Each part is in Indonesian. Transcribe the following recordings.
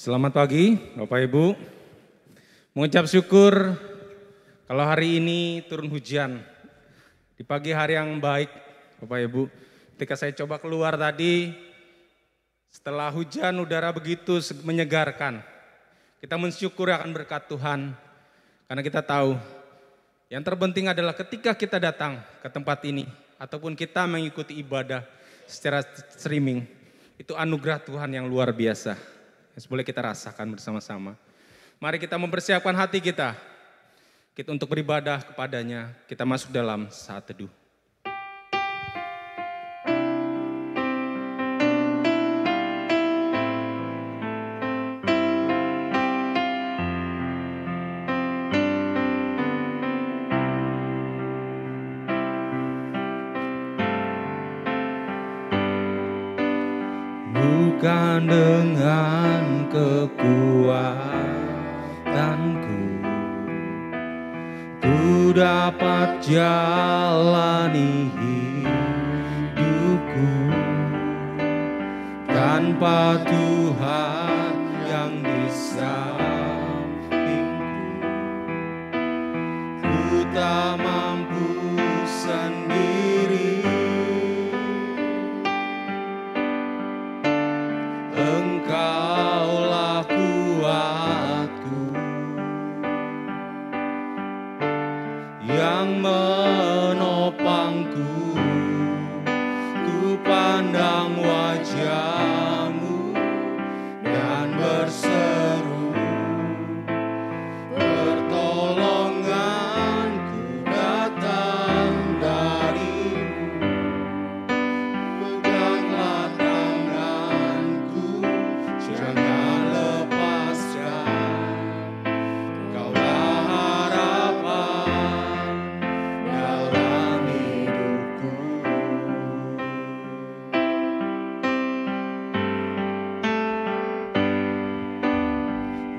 Selamat pagi Bapak Ibu. Mengucap syukur kalau hari ini turun hujan. Di pagi hari yang baik Bapak Ibu. Ketika saya coba keluar tadi, setelah hujan udara begitu menyegarkan. Kita mensyukur akan berkat Tuhan. Karena kita tahu yang terpenting adalah ketika kita datang ke tempat ini. Ataupun kita mengikuti ibadah secara streaming. Itu anugerah Tuhan yang luar biasa. Yang boleh kita rasakan bersama-sama. Mari kita mempersiapkan hati kita untuk beribadah kepadanya. Kita masuk dalam saat teduh. Bukan dengan kekuatanku ku dapat jalani hidupku tanpa Tuhan yang di sampingku. Ku tak mampu sendiri. Engkaulah kuatku yang menopangku. Ku pandang wajah-Mu dan berseru, pertolonganku datang dari-Mu. Peganglah tanganku, jangan lepaskan. Kaulah harapan dalam hidupku.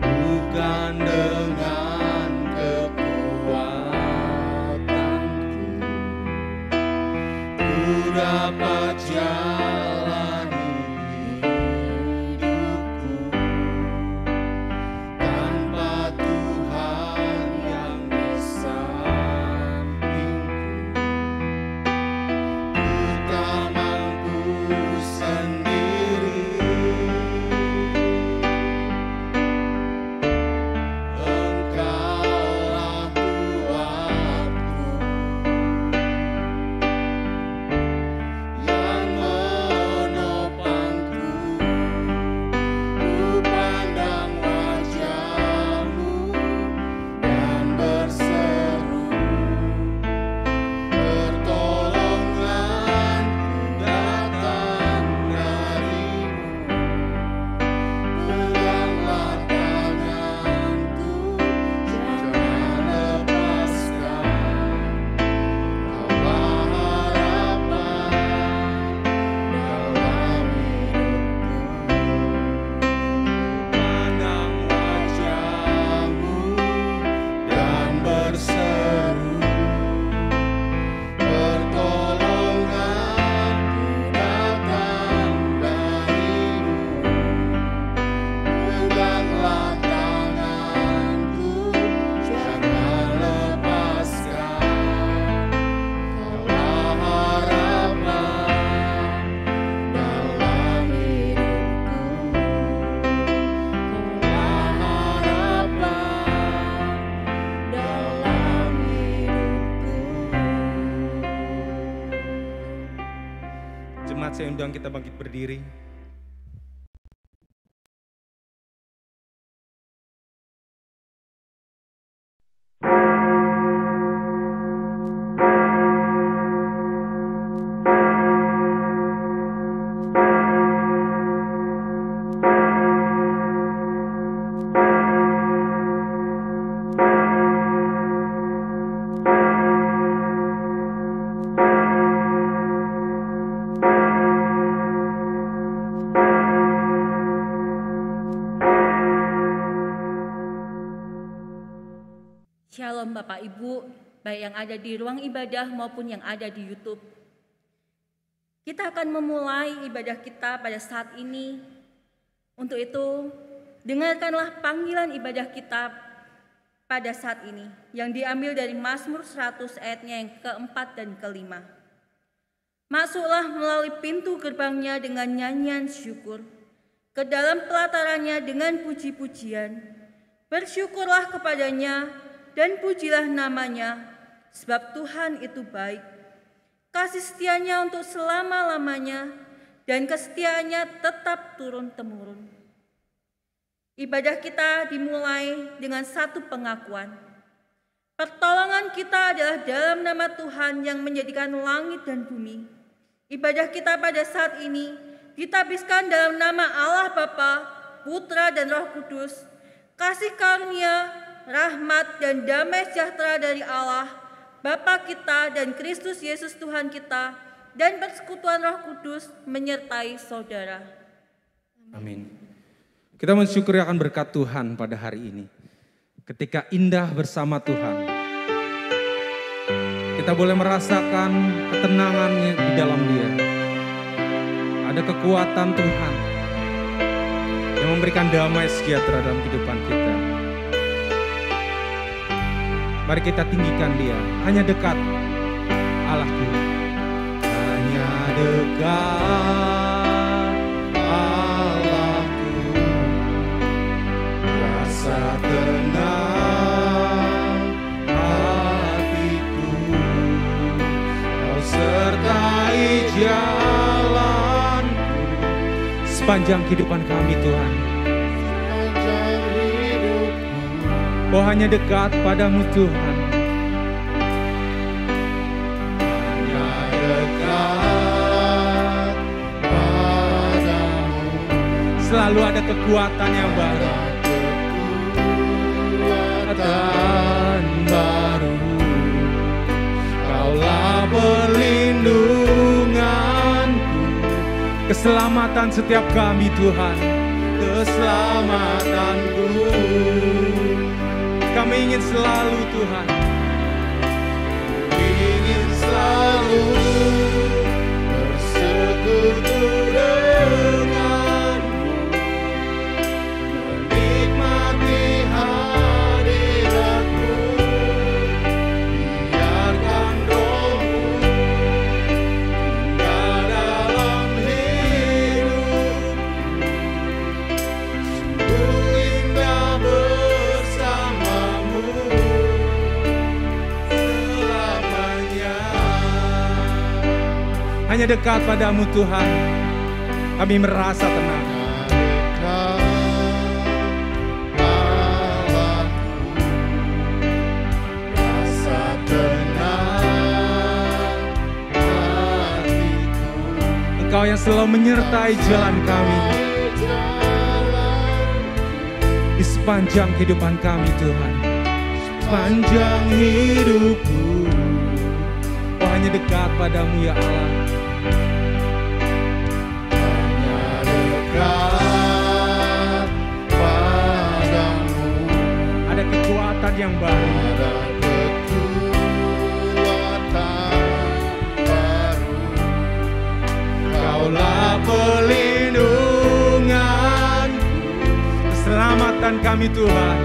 Bukan dengan kekuatanku ku dapat jalani hidupku tanpa Tuhan yang di sampingku. Ku tak mampu sendiri. Engkaulah kuatku yang menopangku. Ku pandang wajah-Mu dan berseru, pertolonganku datang dari-Mu. Peganglah tanganku, jangan lepaskan. Kaulah harapan dalam hidupku. Pandang wajah-Mu dan berseru, pertolonganku datang dari-Mu. Peganglah tanganku, jangan lepaskan. Kaulah harapan dalam hidupku. Kaulah harapan dalam hidupku. Jemaat, saya undang kita bangkit berdiri. Shalom Bapak Ibu, baik yang ada di ruang ibadah maupun yang ada di YouTube. Kita akan memulai ibadah kita pada saat ini. Untuk itu, dengarkanlah panggilan ibadah kita pada saat ini yang diambil dari Mazmur 100 ayatnya yang keempat dan kelima. Masuklah melalui pintu gerbangnya dengan nyanyian syukur, ke dalam pelatarannya dengan puji-pujian. Bersyukurlah kepadanya dan pujilah namanya, sebab Tuhan itu baik. Kasih setianya untuk selama-lamanya, dan kesetiaannya tetap turun-temurun. Ibadah kita dimulai dengan satu pengakuan. Pertolongan kita adalah dalam nama Tuhan yang menjadikan langit dan bumi. Ibadah kita pada saat ini ditabiskan dalam nama Allah Bapa, Putra dan Roh Kudus. Kasih karunia, rahmat dan damai sejahtera dari Allah, Bapa kita dan Kristus Yesus Tuhan kita, dan persekutuan Roh Kudus menyertai saudara. Amin. Kita mensyukuri akan berkat Tuhan pada hari ini. Ketika indah bersama Tuhan, kita boleh merasakan ketenangannya di dalam Dia. Ada kekuatan Tuhan yang memberikan damai sejahtera dalam kehidupan kita. Mari kita tinggikan Dia. Hanya dekat, Allahku. Hanya dekat, Allahku. Rasa tenang hatiku. Kau sertai jalanku sepanjang kehidupan kami, Tuhan. Oh, hanya dekat padamu, Tuhan. Hanya dekat padamu. Selalu ada kekuatan yang baru. Kekuatan baru. Kaulah perlindunganku. Keselamatan setiap kami, Tuhan. Keselamatanku. Kami ingin selalu, Tuhan. Ingin selalu bersekutu denganmu, menikmati hadiratmu, biarkan Roh-Mu tinggal dalam hidupku. Sungguh indah bersamamu selamanya. Hanya dekat padamu, Tuhan, kami merasa tenang. Engkau yang selalu menyertai jalan kami di sepanjang kehidupan kami, Tuhan. Sepanjang hidupku, oh hanya dekat padamu, ya Allah. Hanya dekat padamu. Ada kekuatan yang baru. Ada kekuatan baru. Kaulah perlindunganku, keselamatan kami, Tuhan.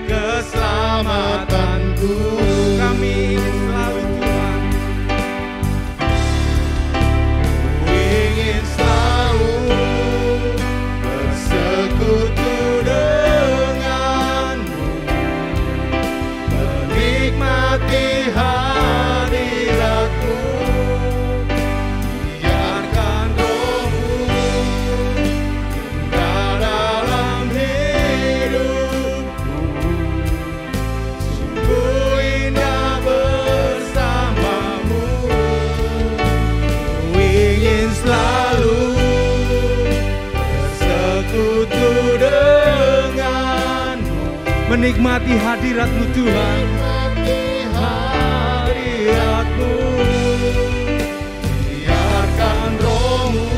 Keselamatanku, kami ingin selalu, Tuhan. Ku ingin selalu bersekutu denganmu, menikmati hadiratmu, biarkan Roh-Mu tinggal dalam hidupku. Sungguh indah bersamamu. Ku ingin selalu bersekutu denganmu, menikmati hadiratmu, Tuhan. Hadiratmu, biarkan Roh-Mu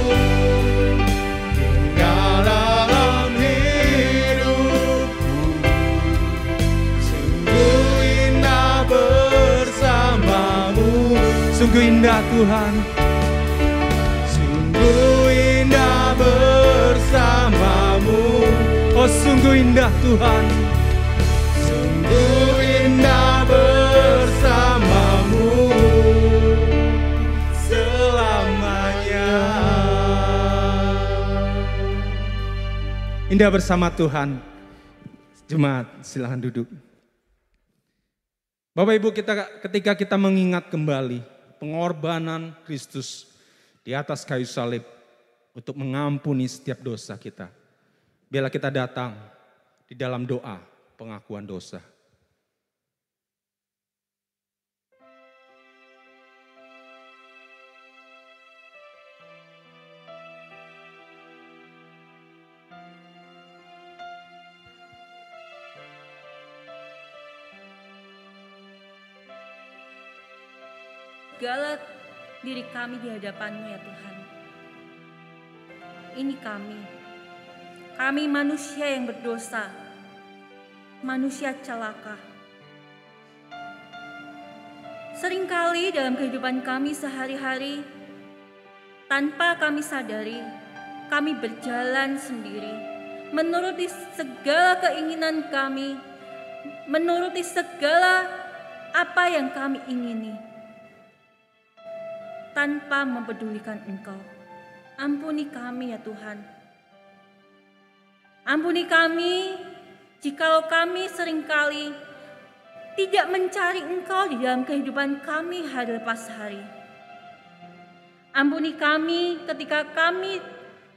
tinggal dalam hidupku. Sungguh indah bersamamu. Sungguh indah, Tuhan. Sungguh indah bersamamu. Oh Sungguh indah Tuhan, sungguh indah bersamamu selamanya. Indah bersama Tuhan. Jemaat, silahkan duduk. Bapak Ibu, ketika kita mengingat kembali pengorbanan Kristus di atas kayu salib untuk mengampuni setiap dosa kita, biarlah kita datang di dalam doa pengakuan dosa. Segala diri kami di hadapan-Mu ya Tuhan. Ini kami manusia yang berdosa, manusia celaka. Seringkali dalam kehidupan kami sehari-hari, tanpa kami sadari, kami berjalan sendiri, menuruti segala keinginan kami, menuruti segala apa yang kami ingini, tanpa mempedulikan Engkau. Ampuni kami ya Tuhan. Ampuni kami jikalau kami seringkali tidak mencari Engkau di dalam kehidupan kami hari lepas hari. Ampuni kami ketika kami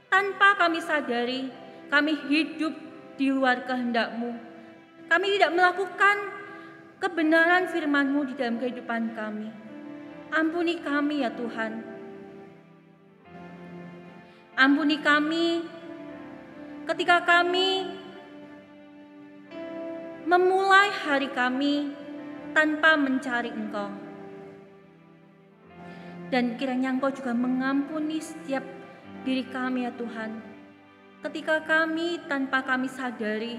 tanpa kami sadari, kami hidup di luar kehendak-Mu. Kami tidak melakukan kebenaran firman-Mu di dalam kehidupan kami. Ampuni kami ya Tuhan. Ampuni kami ketika kami memulai hari kami tanpa mencari Engkau. Dan kiranya Engkau juga mengampuni setiap diri kami ya Tuhan. Ketika kami tanpa kami sadari,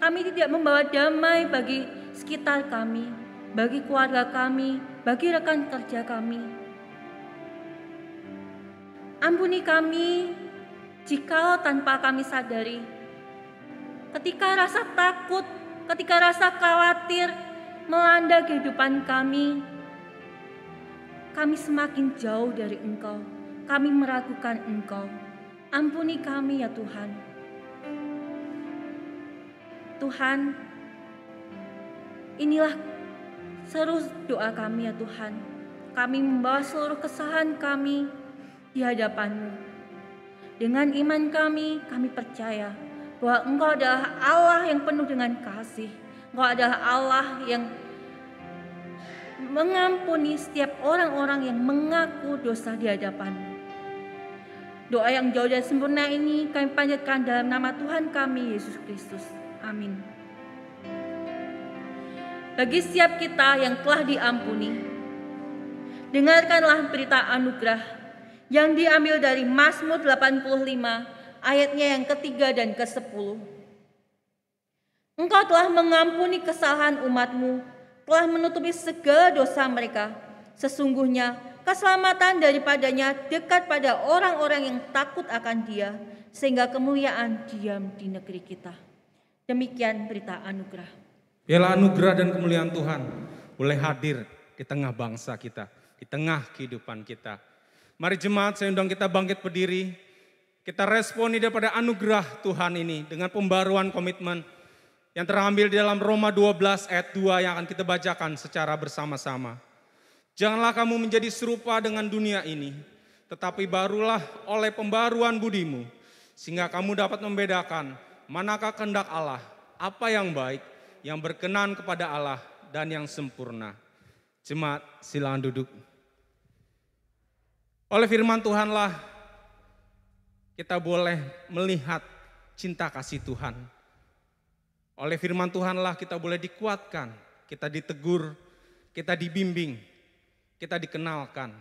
kami tidak membawa damai bagi sekitar kami, bagi keluarga kami, bagi rekan kerja kami. Ampuni kami jikalau tanpa kami sadari, ketika rasa takut, ketika rasa khawatir melanda kehidupan kami semakin jauh dari Engkau, kami meragukan Engkau. Ampuni kami ya Tuhan. Tuhan, inilah seluruh doa kami ya Tuhan. Kami membawa seluruh kesalahan kami di hadapan-Mu. Dengan iman kami percaya bahwa Engkau adalah Allah yang penuh dengan kasih. Engkau adalah Allah yang mengampuni setiap orang-orang yang mengaku dosa di hadapan-Mu. Doa yang jauh dari sempurna ini kami panjatkan dalam nama Tuhan kami, Yesus Kristus. Amin. Bagi setiap kita yang telah diampuni, dengarkanlah berita anugerah yang diambil dari Mazmur 85 ayatnya yang ke-3 dan ke-10. Engkau telah mengampuni kesalahan umat-Mu, telah menutupi segala dosa mereka. Sesungguhnya keselamatan daripadanya dekat pada orang-orang yang takut akan Dia, sehingga kemuliaan diam di negeri kita. Demikian berita anugerah. Biarlah anugerah dan kemuliaan Tuhan boleh hadir di tengah bangsa kita, di tengah kehidupan kita. Mari jemaat, saya undang kita bangkit berdiri. Kita responi daripada anugerah Tuhan ini dengan pembaruan komitmen yang terambil di dalam Roma 12 ayat 2 yang akan kita bacakan secara bersama-sama. Janganlah kamu menjadi serupa dengan dunia ini, tetapi barulah oleh pembaruan budimu, sehingga kamu dapat membedakan manakah kehendak Allah, apa yang baik, yang berkenan kepada Allah, dan yang sempurna. Jemaat, silakan duduk. Oleh firman Tuhanlah kita boleh melihat cinta kasih Tuhan. Oleh firman Tuhanlah kita boleh dikuatkan, kita ditegur, kita dibimbing, kita dikenalkan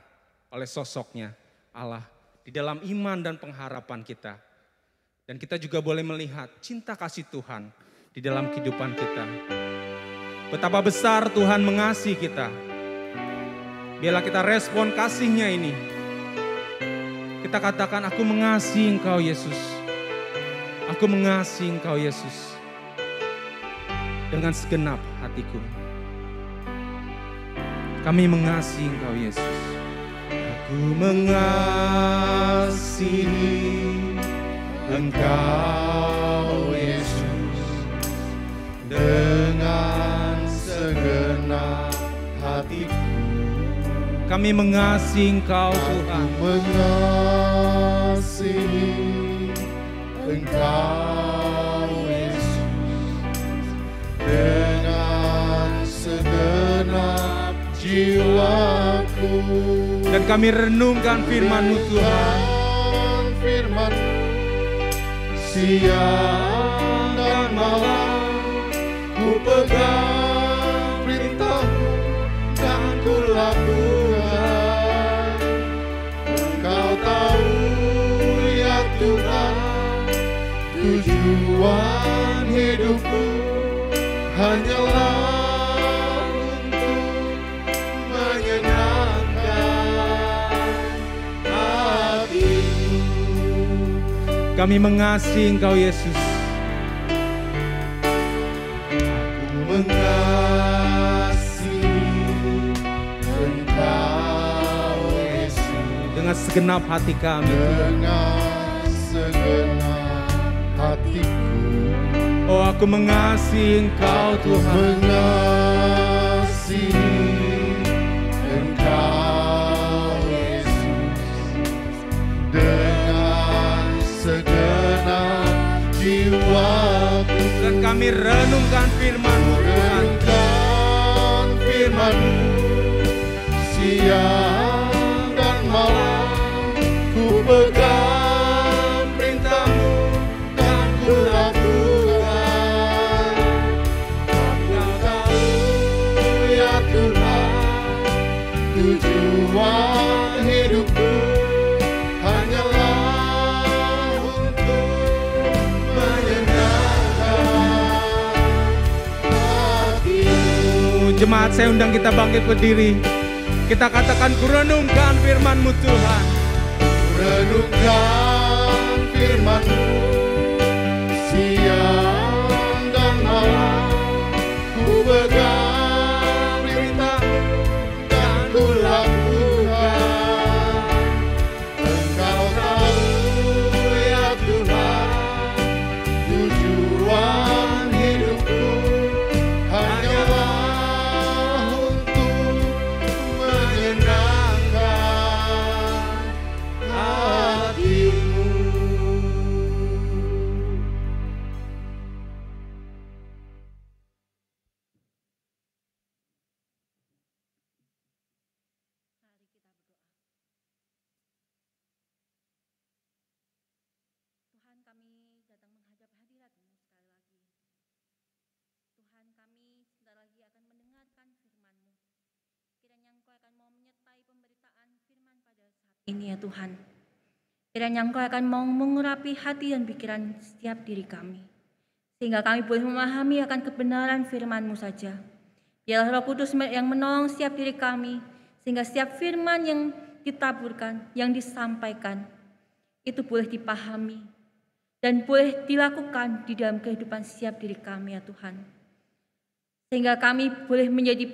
oleh sosoknya Allah di dalam iman dan pengharapan kita. Dan kita juga boleh melihat cinta kasih Tuhan di dalam kehidupan kita. Betapa besar Tuhan mengasihi kita. Biarlah kita respon kasih-Nya ini. Kita katakan, aku mengasihi Engkau Yesus. Aku mengasihi Engkau Yesus dengan segenap hatiku. Kami mengasihi Engkau Yesus. Aku mengasihi Engkau Yesus dengan segenap hatiku. Kami mengasihi Engkau Tuhan. Aku mengasihi Engkau Yesus dengan segenap jiwaku. Dan kami renungkan firman-Mu Tuhan. Firman siang dan malam ku pegang perintah-Mu dan ku lakukan. Engkau tahu ya Tuhan, tujuan hidupku hanyalah untuk menyenangkan hati-Mu. Kami mengasihi Engkau Yesus. Aku mengasihi Engkau Yesus Dengan segenap hati kami. dengan segenap hatiku. Oh, aku mengasihi Engkau Tuhan. Mengasihi Engkau Yesus dengan segenap jiwaku. Dan kami renungkan firman-Mu Tuhan. Renungkan firman-Mu siang dan malam, ku pegang perintah-Mu dan ku lakukan. Engkau tahu ya Tuhan, tujuan hidupku hanyalah untuk menyenangkan hati-Mu. Jemaat, saya undang kita bangkit berdiri. Kita katakan, ku renungkan firman-Mu Tuhan. Renungkan firman-Mu siang dan malam, ku pegang perintah-Mu dan ku lakukan. Engkau tahu ya Tuhan, tujuan hidupku hanyalah untuk menyenangkan hati-Mu. Tuhan, kami datang menghadap hadirat-Mu sekali lagi. Tuhan, kami sebentar lagi akan mendengarkan firman-Mu. Kiranya Engkau akan mau menyertai pemberitaan firman pada saat ini ya Tuhan. Kiranya Engkau akan mau mengurapi hati dan pikiran setiap diri kami. Sehingga kami boleh memahami akan kebenaran firman-Mu saja. Biarlah Roh Kudus yang menolong setiap diri kami. Sehingga setiap firman yang ditaburkan, yang disampaikan, itu boleh dipahami dan boleh dilakukan di dalam kehidupan setiap diri kami ya Tuhan. Sehingga kami boleh menjadi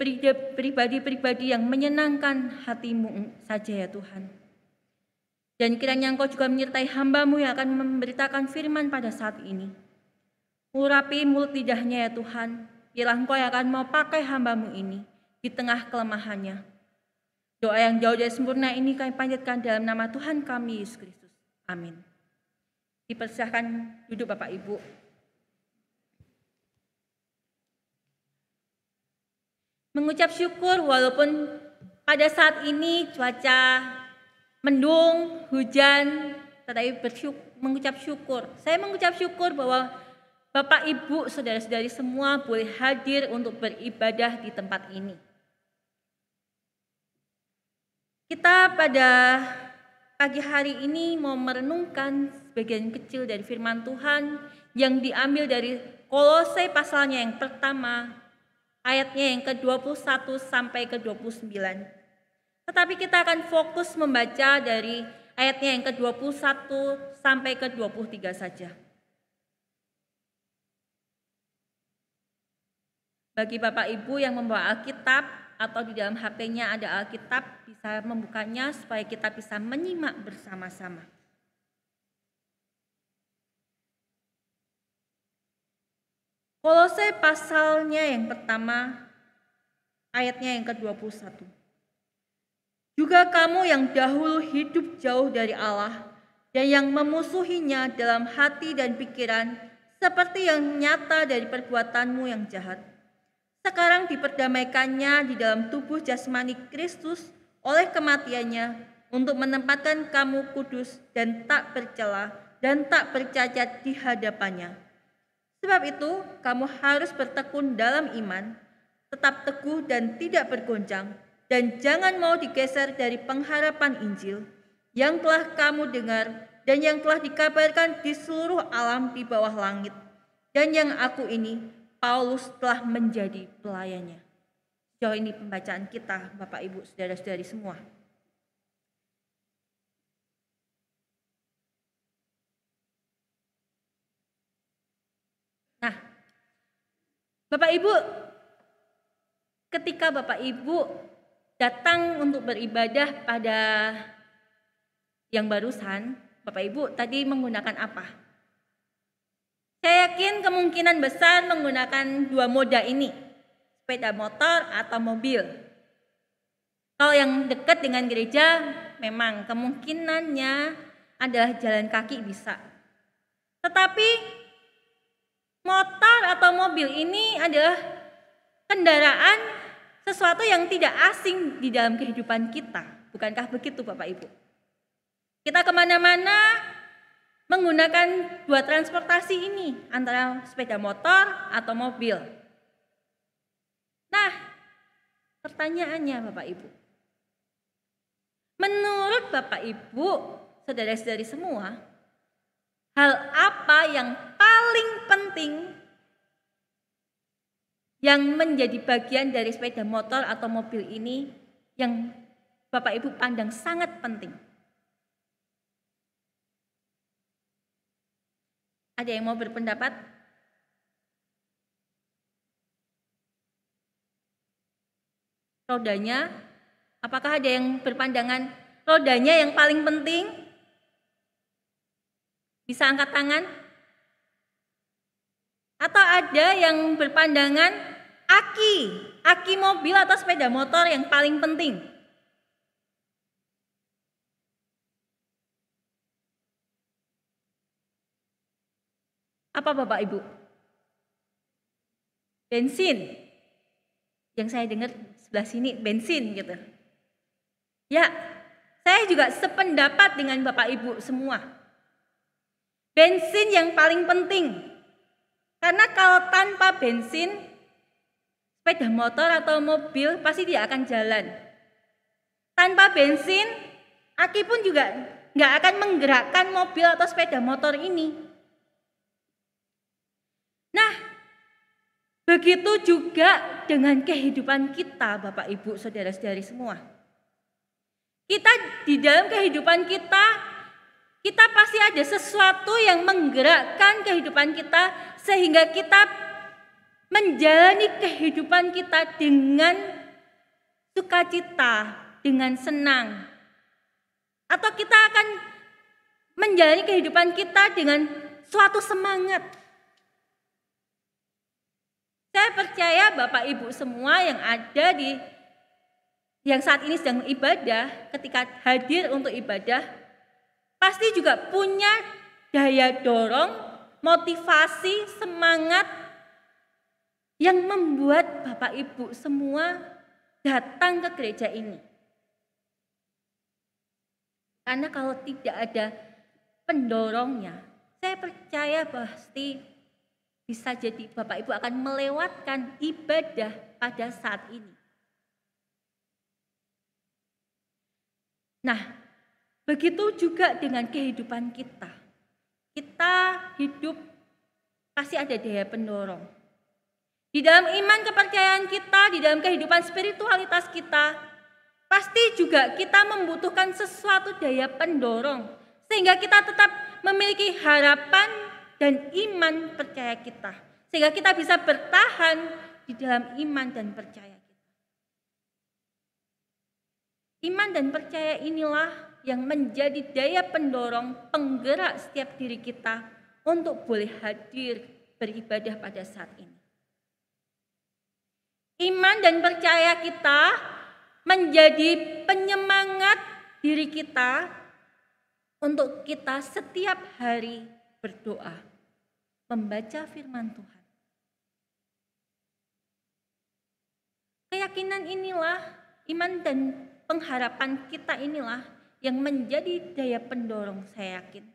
pribadi-pribadi yang menyenangkan hati-Mu saja ya Tuhan. Dan kiranya Engkau juga menyertai hamba-Mu yang akan memberitakan firman pada saat ini. Urapi mulut lidahnya ya Tuhan. Biarlah Engkau yang akan mau pakai hamba-Mu ini di tengah kelemahannya. Doa yang jauh dari sempurna ini kami panjatkan dalam nama Tuhan kami Yesus Kristus. Amin. Dipersilahkan duduk Bapak Ibu. Mengucap syukur walaupun pada saat ini cuaca mendung, hujan, tetapi mengucap syukur. Saya mengucap syukur bahwa Bapak Ibu, saudara-saudari semua boleh hadir untuk beribadah di tempat ini. Kita pada pagi hari ini mau merenungkan sebagian kecil dari firman Tuhan yang diambil dari Kolose pasalnya yang pertama, ayatnya yang ke-21 sampai ke-29. Tetapi kita akan fokus membaca dari ayatnya yang ke-21 sampai ke-23 saja. Bagi Bapak Ibu yang membawa Alkitab atau di dalam HP-nya ada Alkitab, bisa membukanya supaya kita bisa menyimak bersama-sama. Kolose pasalnya yang pertama, ayatnya yang ke-21. Juga kamu yang dahulu hidup jauh dari Allah dan yang memusuhinya dalam hati dan pikiran seperti yang nyata dari perbuatanmu yang jahat. Sekarang diperdamaikannya di dalam tubuh jasmani Kristus oleh kematiannya untuk menempatkan kamu kudus dan tak bercela dan tak bercacat di hadapannya. Sebab itu kamu harus bertekun dalam iman, tetap teguh dan tidak bergoncang, dan jangan mau digeser dari pengharapan Injil yang telah kamu dengar dan yang telah dikabarkan di seluruh alam di bawah langit, dan yang aku ini, Paulus, telah menjadi pelayannya. Sejauh ini pembacaan kita, Bapak Ibu, saudara-saudari semua. Nah, Bapak Ibu, ketika Bapak Ibu datang untuk beribadah pada yang barusan, Bapak Ibu tadi menggunakan apa? Saya yakin kemungkinan besar menggunakan dua moda ini, sepeda motor atau mobil. Kalau yang dekat dengan gereja, memang kemungkinannya adalah jalan kaki bisa. Tetapi motor atau mobil ini adalah kendaraan sesuatu yang tidak asing di dalam kehidupan kita. Bukankah begitu Bapak Ibu? Kita kemana-mana menggunakan dua transportasi ini, antara sepeda motor atau mobil. Nah, pertanyaannya Bapak Ibu. Menurut Bapak Ibu, saudara-saudari semua, hal apa yang paling penting yang menjadi bagian dari sepeda motor atau mobil ini yang Bapak Ibu pandang sangat penting? Ada yang mau berpendapat? Rodanya, apakah ada yang berpandangan rodanya yang paling penting? Bisa angkat tangan? Atau ada yang berpandangan aki mobil atau sepeda motor yang paling penting? Apa Bapak Ibu? Bensin. Yang saya dengar sebelah sini bensin gitu. Ya, saya juga sependapat dengan Bapak Ibu semua. Bensin yang paling penting. Karena kalau tanpa bensin, sepeda motor atau mobil pasti tidak akan jalan. Tanpa bensin, aki pun juga nggak akan menggerakkan mobil atau sepeda motor ini. Nah, begitu juga dengan kehidupan kita, Bapak Ibu, saudara-saudari semua. Kita di dalam kehidupan kita pasti ada sesuatu yang menggerakkan kehidupan kita sehingga kita menjalani kehidupan kita dengan sukacita, dengan senang. Atau kita akan menjalani kehidupan kita dengan suatu semangat. Saya percaya Bapak Ibu semua yang ada yang saat ini sedang ibadah, ketika hadir untuk ibadah, pasti juga punya daya dorong, motivasi, semangat yang membuat Bapak Ibu semua datang ke gereja ini. Karena kalau tidak ada pendorongnya, saya percaya pasti bisa jadi Bapak Ibu akan melewatkan ibadah pada saat ini. Nah, begitu juga dengan kehidupan kita. Kita hidup pasti ada daya pendorong. Di dalam iman kepercayaan kita, di dalam kehidupan spiritualitas kita, pasti juga kita membutuhkan sesuatu daya pendorong. Sehingga kita tetap memiliki harapan dan iman percaya kita. Sehingga kita bisa bertahan di dalam iman dan percaya kita. Iman dan percaya inilah yang menjadi daya pendorong penggerak setiap diri kita untuk boleh hadir beribadah pada saat ini. Iman dan percaya kita menjadi penyemangat diri kita untuk kita setiap hari berdoa, membaca firman Tuhan. Keyakinan inilah, iman dan pengharapan kita inilah yang menjadi daya pendorong, saya yakin,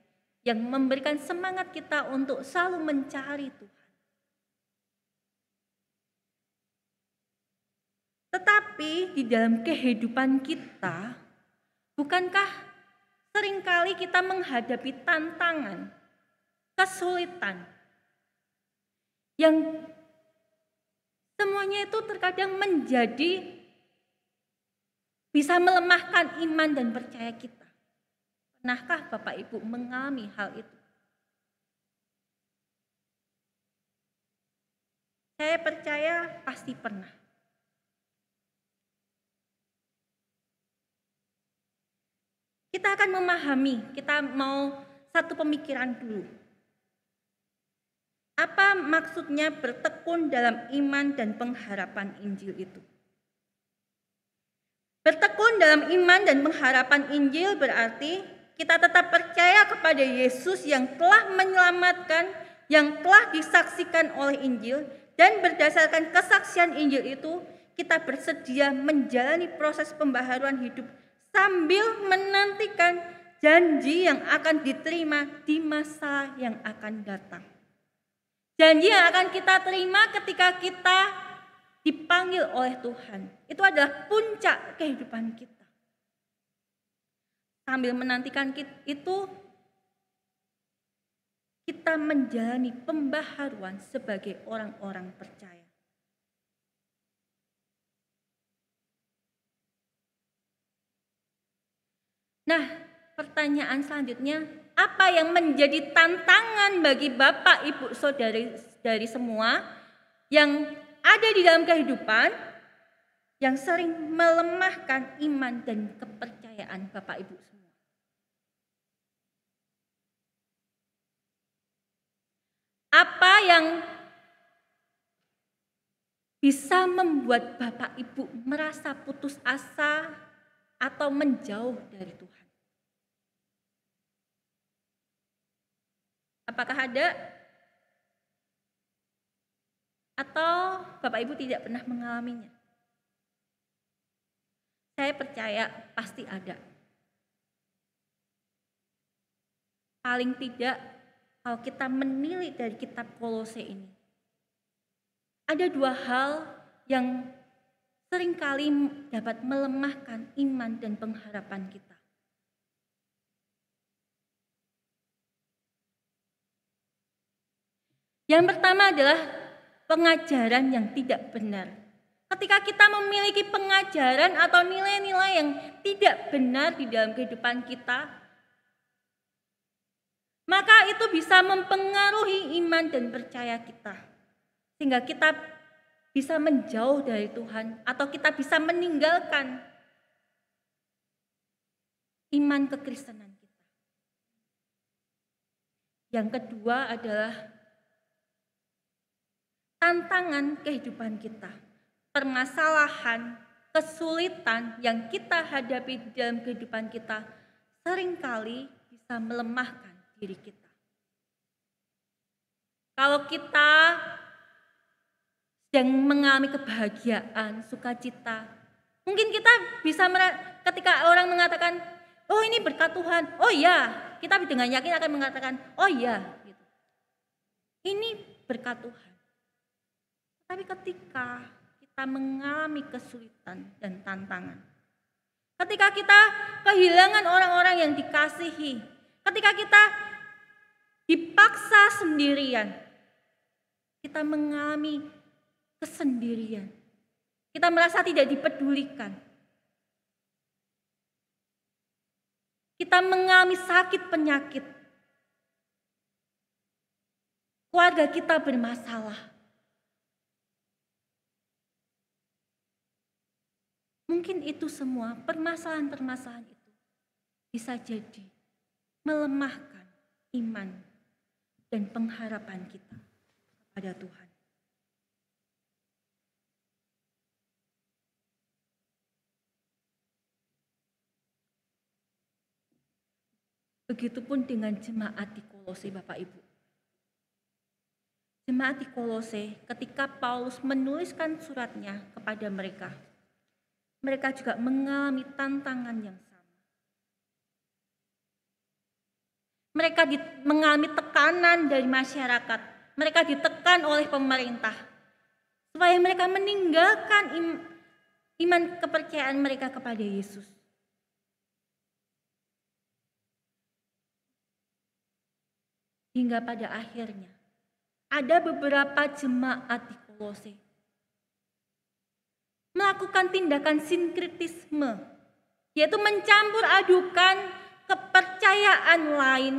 yang memberikan semangat kita untuk selalu mencari Tuhan. Tetapi di dalam kehidupan kita, bukankah seringkali kita menghadapi tantangan, kesulitan, yang semuanya itu terkadang menjadi bisa melemahkan iman dan percaya kita. Pernahkah Bapak Ibu mengalami hal itu? Saya percaya pasti pernah. Kita akan memahami, kita mau satu pemikiran dulu. Apa maksudnya bertekun dalam iman dan pengharapan Injil itu? Bertekun dalam iman dan pengharapan Injil berarti kita tetap percaya kepada Yesus yang telah menyelamatkan, yang telah disaksikan oleh Injil, dan berdasarkan kesaksian Injil itu kita bersedia menjalani proses pembaharuan hidup sambil menantikan janji yang akan diterima di masa yang akan datang. Janji yang akan kita terima ketika kita dipanggil oleh Tuhan. Itu adalah puncak kehidupan kita. Sambil menantikan itu, kita menjalani pembaharuan sebagai orang-orang percaya. Nah, pertanyaan selanjutnya, apa yang menjadi tantangan bagi Bapak, Ibu, Saudari semua yang ada di dalam kehidupan yang sering melemahkan iman dan kepercayaan Bapak, Ibu semua? Apa yang bisa membuat Bapak, Ibu merasa putus asa atau menjauh dari Tuhan? Apakah ada? Atau Bapak Ibu tidak pernah mengalaminya? Saya percaya pasti ada. Paling tidak kalau kita menilik dari kitab Kolose ini, ada dua hal yang seringkali dapat melemahkan iman dan pengharapan kita. Yang pertama adalah pengajaran yang tidak benar. Ketika kita memiliki pengajaran atau nilai-nilai yang tidak benar di dalam kehidupan kita, maka itu bisa mempengaruhi iman dan percaya kita. Sehingga kita bisa menjauh dari Tuhan atau kita bisa meninggalkan iman kekristenan kita. Yang kedua adalah tantangan kehidupan kita, permasalahan, kesulitan yang kita hadapi di dalam kehidupan kita seringkali bisa melemahkan diri kita. Kalau kita sedang mengalami kebahagiaan, sukacita, mungkin kita bisa ketika orang mengatakan, oh ini berkat Tuhan, oh iya, kita dengan yakin akan mengatakan, oh iya, gitu. Ini berkat Tuhan. Tapi ketika kita mengalami kesulitan dan tantangan, ketika kita kehilangan orang-orang yang dikasihi, ketika kita dipaksa sendirian, kita mengalami kesendirian, kita merasa tidak dipedulikan, kita mengalami sakit penyakit, keluarga kita bermasalah, mungkin itu semua permasalahan-permasalahan itu bisa jadi melemahkan iman dan pengharapan kita kepada Tuhan. Begitupun dengan jemaat di Kolose, Bapak Ibu. Jemaat di Kolose, ketika Paulus menuliskan suratnya kepada mereka, mereka juga mengalami tantangan yang sama. Mereka mengalami tekanan dari masyarakat, mereka ditekan oleh pemerintah, supaya mereka meninggalkan iman kepercayaan mereka kepada Yesus. Hingga pada akhirnya, ada beberapa jemaat di Kolose melakukan tindakan sinkretisme, yaitu mencampur adukan kepercayaan lain,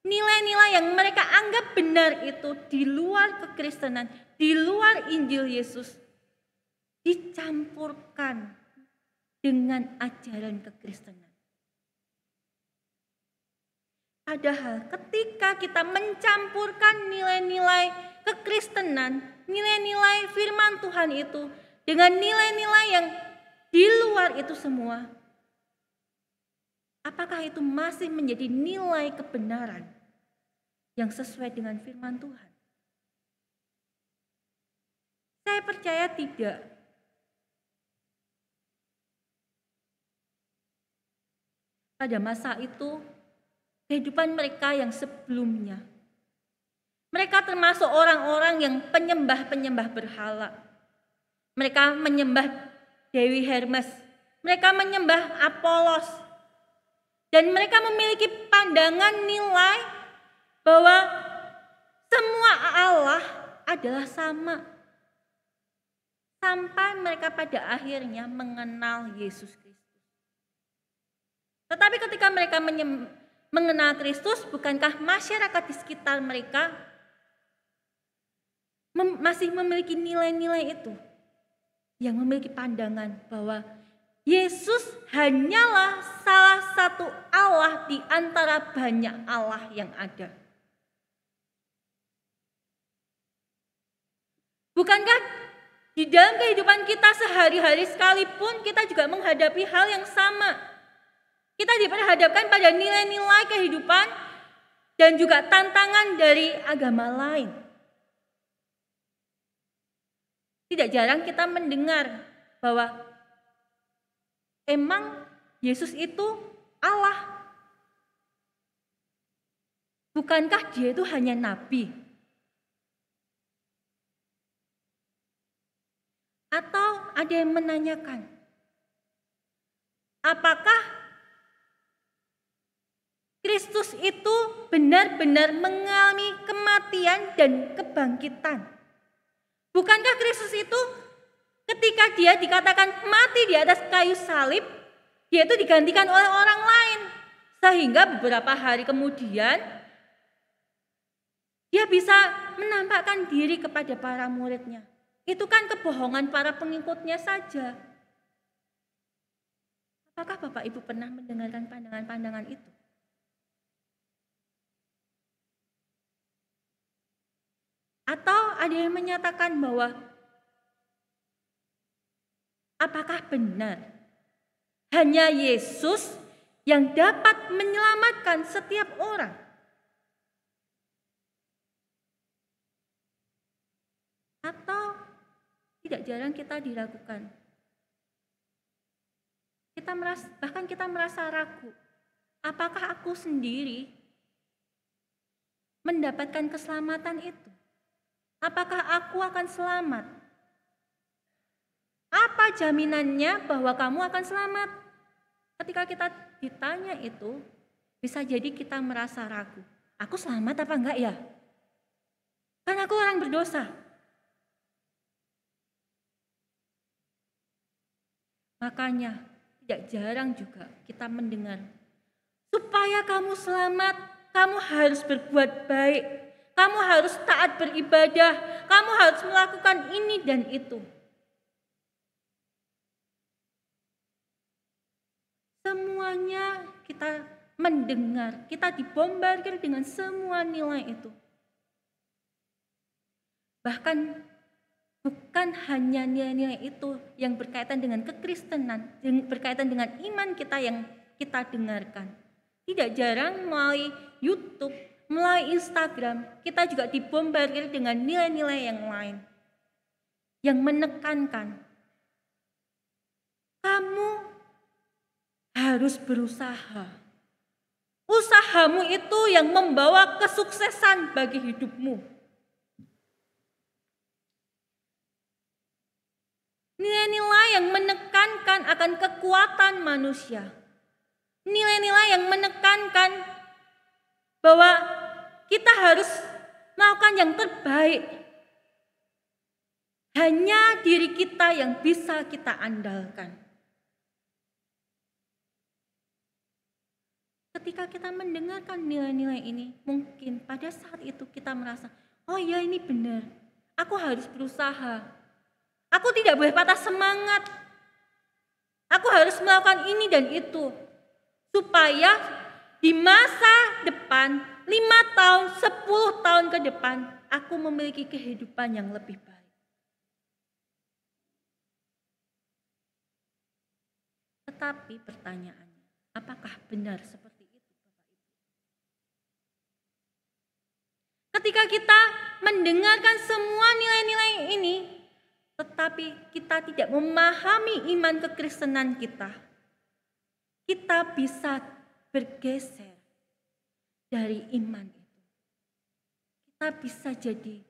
nilai-nilai yang mereka anggap benar itu di luar kekristenan, di luar Injil Yesus, dicampurkan dengan ajaran kekristenan. Padahal ketika kita mencampurkan nilai-nilai kekristenan, nilai-nilai firman Tuhan itu dengan nilai-nilai yang di luar itu semua, apakah itu masih menjadi nilai kebenaran yang sesuai dengan firman Tuhan? Saya percaya tidak. Pada masa itu, kehidupan mereka yang sebelumnya, mereka termasuk orang-orang yang penyembah-penyembah berhala. Mereka menyembah Dewi Hermes, mereka menyembah Apolos, dan mereka memiliki pandangan nilai bahwa semua Allah adalah sama. Sampai mereka pada akhirnya mengenal Yesus Kristus. Tetapi ketika mereka mengenal Kristus, bukankah masyarakat di sekitar mereka masih memiliki nilai-nilai itu? Yang memiliki pandangan bahwa Yesus hanyalah salah satu Allah di antara banyak Allah yang ada. Bukankah di dalam kehidupan kita sehari-hari sekalipun kita juga menghadapi hal yang sama? Kita diperhadapkan pada nilai-nilai kehidupan dan juga tantangan dari agama lain. Tidak jarang kita mendengar bahwa emang Yesus itu Allah. Bukankah dia itu hanya nabi? Atau ada yang menanyakan, apakah Kristus itu benar-benar mengalami kematian dan kebangkitan? Bukankah Kristus itu ketika dia dikatakan mati di atas kayu salib, dia itu digantikan oleh orang lain. Sehingga beberapa hari kemudian, dia bisa menampakkan diri kepada para muridnya. Itu kan kebohongan para pengikutnya saja. Apakah Bapak Ibu pernah mendengarkan pandangan-pandangan itu? Atau ada yang menyatakan bahwa apakah benar hanya Yesus yang dapat menyelamatkan setiap orang? Atau tidak jarang kita diragukan. Bahkan kita merasa ragu. Apakah aku sendiri mendapatkan keselamatan itu? Apakah aku akan selamat? Apa jaminannya bahwa kamu akan selamat? Ketika kita ditanya itu, bisa jadi kita merasa ragu. Aku selamat apa enggak ya? Kan aku orang berdosa. Makanya tidak jarang juga kita mendengar, supaya kamu selamat, kamu harus berbuat baik. Kamu harus taat beribadah, kamu harus melakukan ini dan itu. semuanya kita mendengar, kita dibombardir dengan semua nilai itu. Bahkan bukan hanya nilai-nilai itu yang berkaitan dengan kekristenan, yang berkaitan dengan iman kita yang kita dengarkan. Tidak jarang melalui YouTube, melalui Instagram, kita juga dibombardir dengan nilai-nilai yang lain. Yang menekankan, kamu harus berusaha. Usahamu itu yang membawa kesuksesan bagi hidupmu. Nilai-nilai yang menekankan akan kekuatan manusia. Nilai-nilai yang menekankan bahwa kita harus melakukan yang terbaik. Hanya diri kita yang bisa kita andalkan. Ketika kita mendengarkan nilai-nilai ini, mungkin pada saat itu kita merasa, oh ya ini benar, aku harus berusaha. Aku tidak boleh patah semangat. Aku harus melakukan ini dan itu. Supaya di masa depan, 5 tahun, 10 tahun ke depan, aku memiliki kehidupan yang lebih baik. Tetapi pertanyaannya, apakah benar seperti itu, Bapak Ibu? Ketika kita mendengarkan semua nilai-nilai ini, tetapi kita tidak memahami iman kekristenan kita bisa bergeser dari iman itu. Kita bisa jadi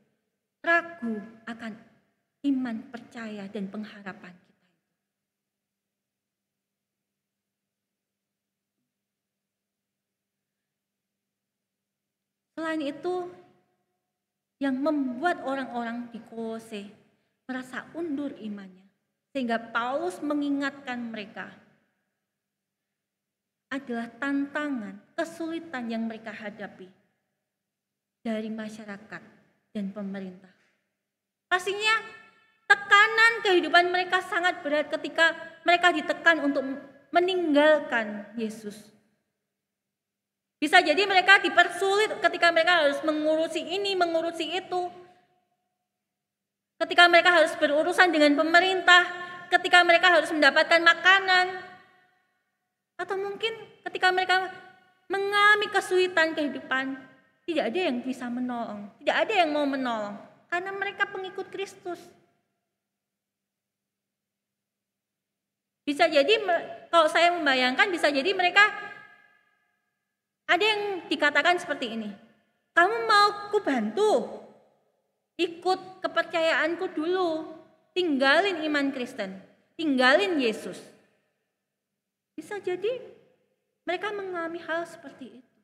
ragu akan iman, percaya, dan pengharapan kita. Selain itu, yang membuat orang-orang di Kolose merasa undur imannya, sehingga Paulus mengingatkan mereka, adalah tantangan, kesulitan yang mereka hadapi dari masyarakat dan pemerintah. Pastinya tekanan kehidupan mereka sangat berat ketika mereka ditekan untuk meninggalkan Yesus. Bisa jadi mereka dipersulit ketika mereka harus mengurusi ini, mengurusi itu. Ketika mereka harus berurusan dengan pemerintah, ketika mereka harus mendapatkan makanan, atau mungkin ketika mereka mengalami kesulitan kehidupan, tidak ada yang bisa menolong, tidak ada yang mau menolong, karena mereka pengikut Kristus. Bisa jadi, kalau saya membayangkan, bisa jadi mereka ada yang dikatakan seperti ini, kamu mau ku bantu, ikut kepercayaanku dulu, tinggalin iman Kristen, tinggalin Yesus. Bisa jadi mereka mengalami hal seperti itu.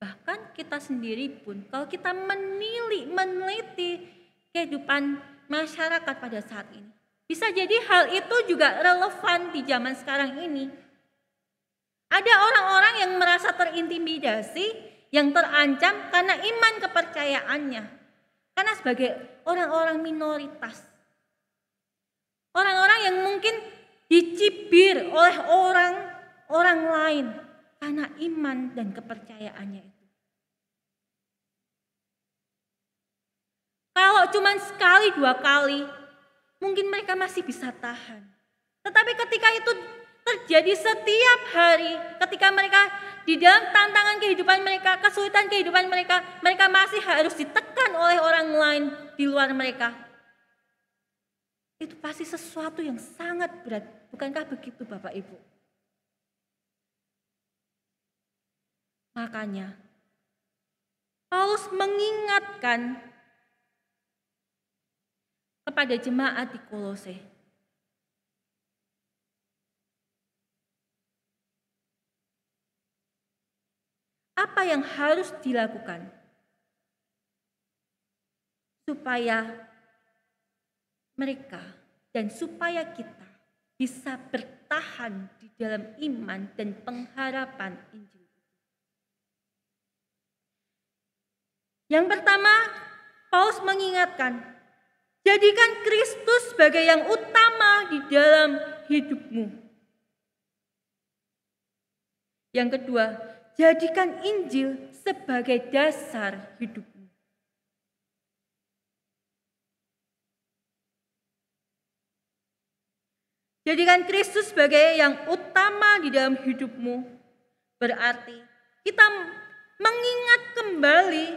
Bahkan kita sendiri pun, kalau kita meneliti kehidupan masyarakat pada saat ini, bisa jadi hal itu juga relevan di zaman sekarang ini. Ada orang-orang yang merasa terintimidasi, yang terancam karena iman kepercayaannya. Karena sebagai orang-orang minoritas. Orang-orang yang mungkin dicibir oleh orang lain karena iman dan kepercayaannya itu. Kalau cuma sekali, 2 kali, mungkin mereka masih bisa tahan. Tetapi ketika itu terjadi setiap hari, ketika mereka di dalam tantangan kehidupan mereka, kesulitan kehidupan mereka, mereka masih harus ditekan oleh orang lain di luar mereka. Itu pasti sesuatu yang sangat berat. Bukankah begitu Bapak Ibu? Makanya Paulus mengingatkan kepada jemaat di Kolose. Apa yang harus dilakukan supaya mereka dan supaya kita bisa bertahan di dalam iman dan pengharapan Injil. Yang pertama, Paulus mengingatkan Jadikan Kristus sebagai yang utama di dalam hidupmu. Yang kedua, jadikan Injil sebagai dasar hidupmu. Jadikan Kristus sebagai yang utama di dalam hidupmu. Berarti kita mengingat kembali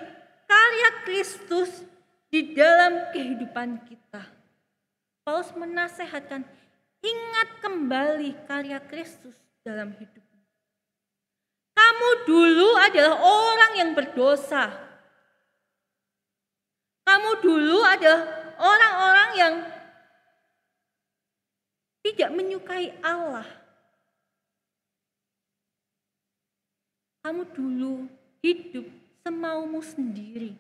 karya Kristus di dalam kehidupan kita. Paulus menasehatkan, ingat kembali karya Kristus dalam hidupmu. Kamu dulu adalah orang yang berdosa. Kamu dulu adalah orang-orang yang tidak menyukai Allah. Kamu dulu hidup semaumu sendiri.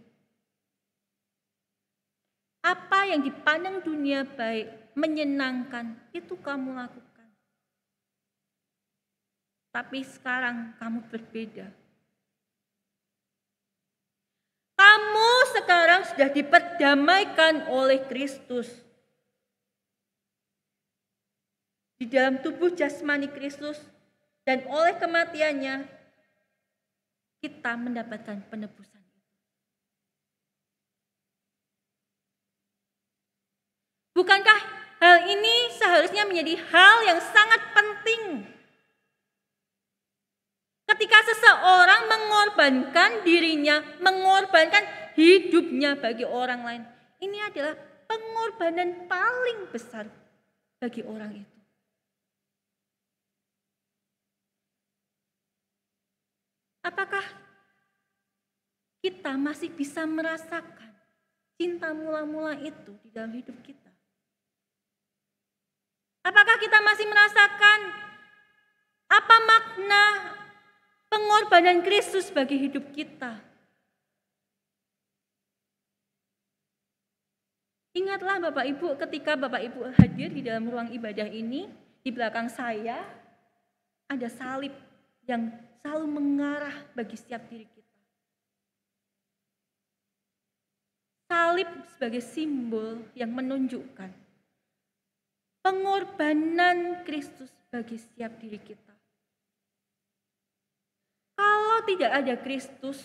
Apa yang dipandang dunia baik, menyenangkan, itu kamu lakukan. Tapi sekarang kamu berbeda. Kamu sekarang sudah diperdamaikan oleh Kristus. Di dalam tubuh jasmani Kristus dan oleh kematiannya, kita mendapatkan penebusan. Bukankah hal ini seharusnya menjadi hal yang sangat penting? Ketika seseorang mengorbankan dirinya, mengorbankan hidupnya bagi orang lain, ini adalah pengorbanan paling besar bagi orang itu. Apakah kita masih bisa merasakan cinta mula-mula itu di dalam hidup kita? Apakah kita masih merasakan apa makna pengorbanan Kristus bagi hidup kita? Ingatlah Bapak Ibu, ketika Bapak Ibu hadir di dalam ruang ibadah ini, di belakang saya ada salib yang selalu mengarah bagi setiap diri kita. Salib sebagai simbol yang menunjukkan pengorbanan Kristus bagi setiap diri kita. Kalau tidak ada Kristus,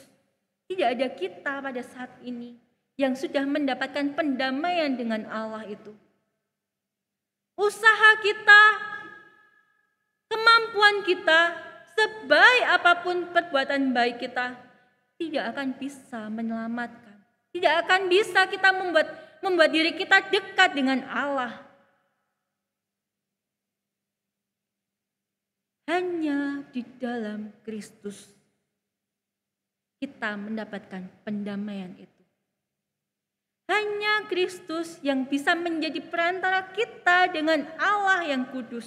tidak ada kita pada saat ini yang sudah mendapatkan pendamaian dengan Allah itu. Usaha kita, kemampuan kita, sebaik apapun perbuatan baik kita, tidak akan bisa menyelamatkan. Tidak akan bisa kita membuat diri kita dekat dengan Allah. Hanya di dalam Kristus kita mendapatkan pendamaian itu. Hanya Kristus yang bisa menjadi perantara kita dengan Allah yang kudus.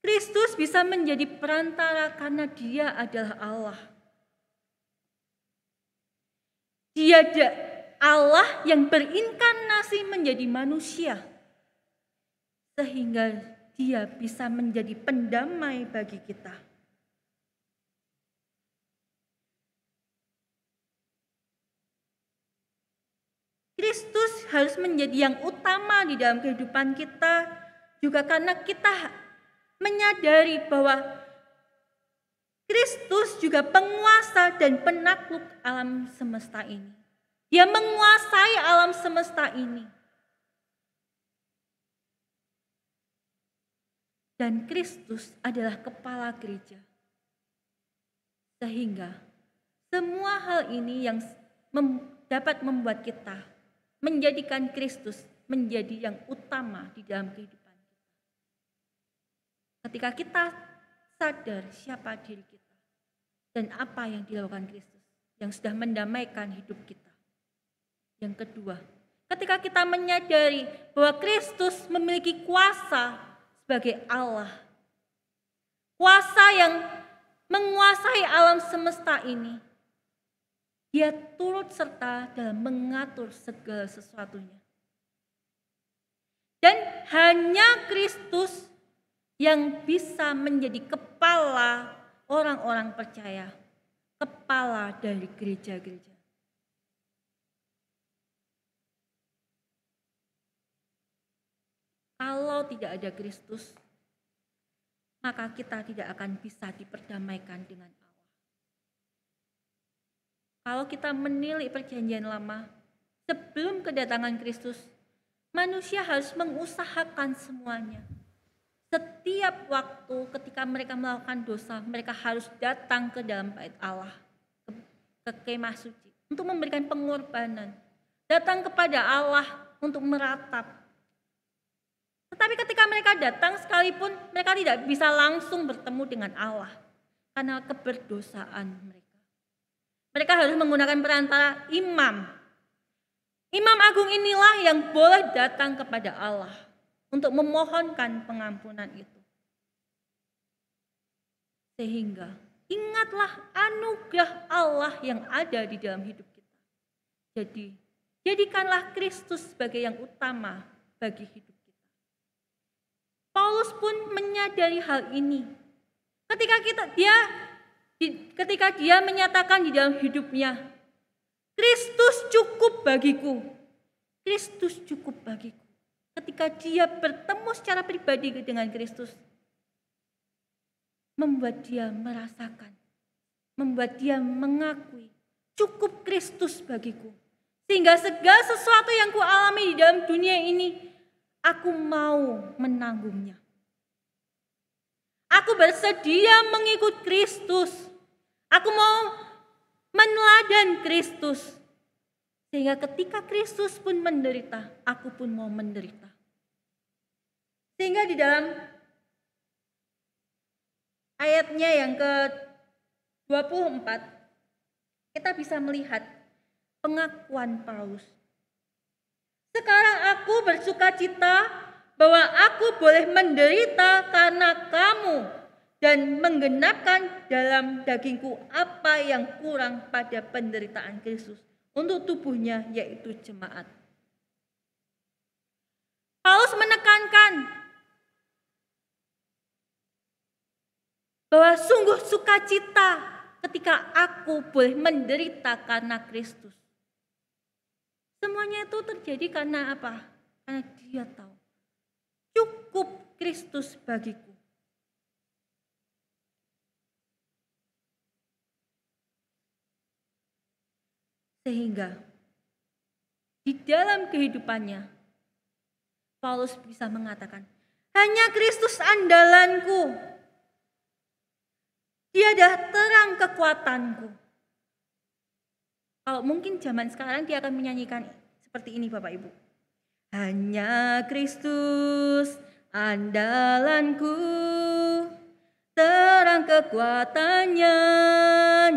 Kristus bisa menjadi perantara karena Dia adalah Allah. Dia Allah yang berinkarnasi menjadi manusia, sehingga Dia bisa menjadi pendamai bagi kita. Kristus harus menjadi yang utama di dalam kehidupan kita, juga karena kita menyadari bahwa Kristus juga penguasa dan penakluk alam semesta ini. Dia menguasai alam semesta ini. Dan Kristus adalah kepala gereja. Sehingga semua hal ini yang dapat membuat kita menjadikan Kristus menjadi yang utama di dalam kehidupan kita. Ketika kita sadar siapa diri kita dan apa yang dilakukan Kristus yang sudah mendamaikan hidup kita. Yang kedua, ketika kita menyadari bahwa Kristus memiliki kuasa sebagai Allah. Kuasa yang menguasai alam semesta ini. Dia turut serta dalam mengatur segala sesuatunya. Dan hanya Kristus yang bisa menjadi kepala orang-orang percaya. kepala dari gereja-gereja. Kalau tidak ada Kristus, maka kita tidak akan bisa diperdamaikan dengan Allah. Kalau kita menilik perjanjian lama, sebelum kedatangan Kristus, manusia harus mengusahakan semuanya. Setiap waktu ketika mereka melakukan dosa, mereka harus datang ke dalam bait Allah, ke kemah suci, untuk memberikan pengorbanan. Datang kepada Allah untuk meratap. Tetapi ketika mereka datang sekalipun, mereka tidak bisa langsung bertemu dengan Allah karena keberdosaan mereka. Mereka harus menggunakan perantara imam. Imam agung inilah yang boleh datang kepada Allah untuk memohonkan pengampunan itu. Sehingga ingatlah anugerah Allah yang ada di dalam hidup kita. Jadi, jadikanlah Kristus sebagai yang utama bagi hidup. Paulus pun menyadari hal ini. Ketika dia menyatakan di dalam hidupnya, Kristus cukup bagiku. Kristus cukup bagiku. Ketika dia bertemu secara pribadi dengan Kristus, membuat dia merasakan, membuat dia mengakui, cukup Kristus bagiku. Sehingga segala sesuatu yang kualami di dalam dunia ini, aku mau menanggungnya. Aku bersedia mengikut Kristus. Aku mau meneladan Kristus. Sehingga ketika Kristus pun menderita, aku pun mau menderita. Sehingga di dalam ayatnya yang ke-24, kita bisa melihat pengakuan Paulus. Sekarang aku bersukacita bahwa aku boleh menderita karena kamu dan menggenapkan dalam dagingku apa yang kurang pada penderitaan Kristus untuk tubuhnya, yaitu jemaat. Paulus menekankan bahwa sungguh sukacita ketika aku boleh menderita karena Kristus. Semuanya itu terjadi karena apa? Karena dia tahu cukup Kristus bagiku. Sehingga di dalam kehidupannya Paulus bisa mengatakan, hanya Kristus andalanku. Dia adalah terang kekuatanku. Kalau mungkin zaman sekarang dia akan menyanyikan seperti ini Bapak Ibu. Hanya Kristus andalanku, terang kekuatannya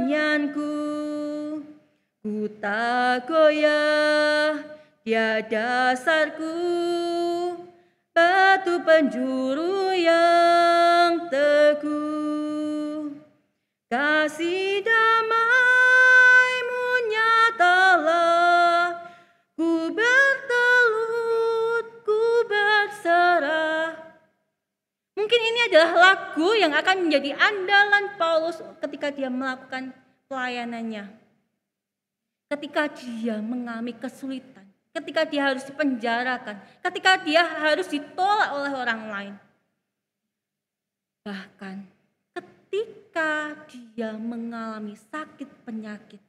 nyanku. Ku tak goyah, dia dasarku, batu penjuru yang teguh. Kasih damai-Mu nyatalah, ku bertelut, ku berserah. Mungkin ini adalah lagu yang akan menjadi andalan Paulus ketika dia melakukan pelayanannya. Ketika dia mengalami kesulitan, ketika dia harus dipenjarakan, ketika dia harus ditolak oleh orang lain. Bahkan ketika dia mengalami sakit penyakit,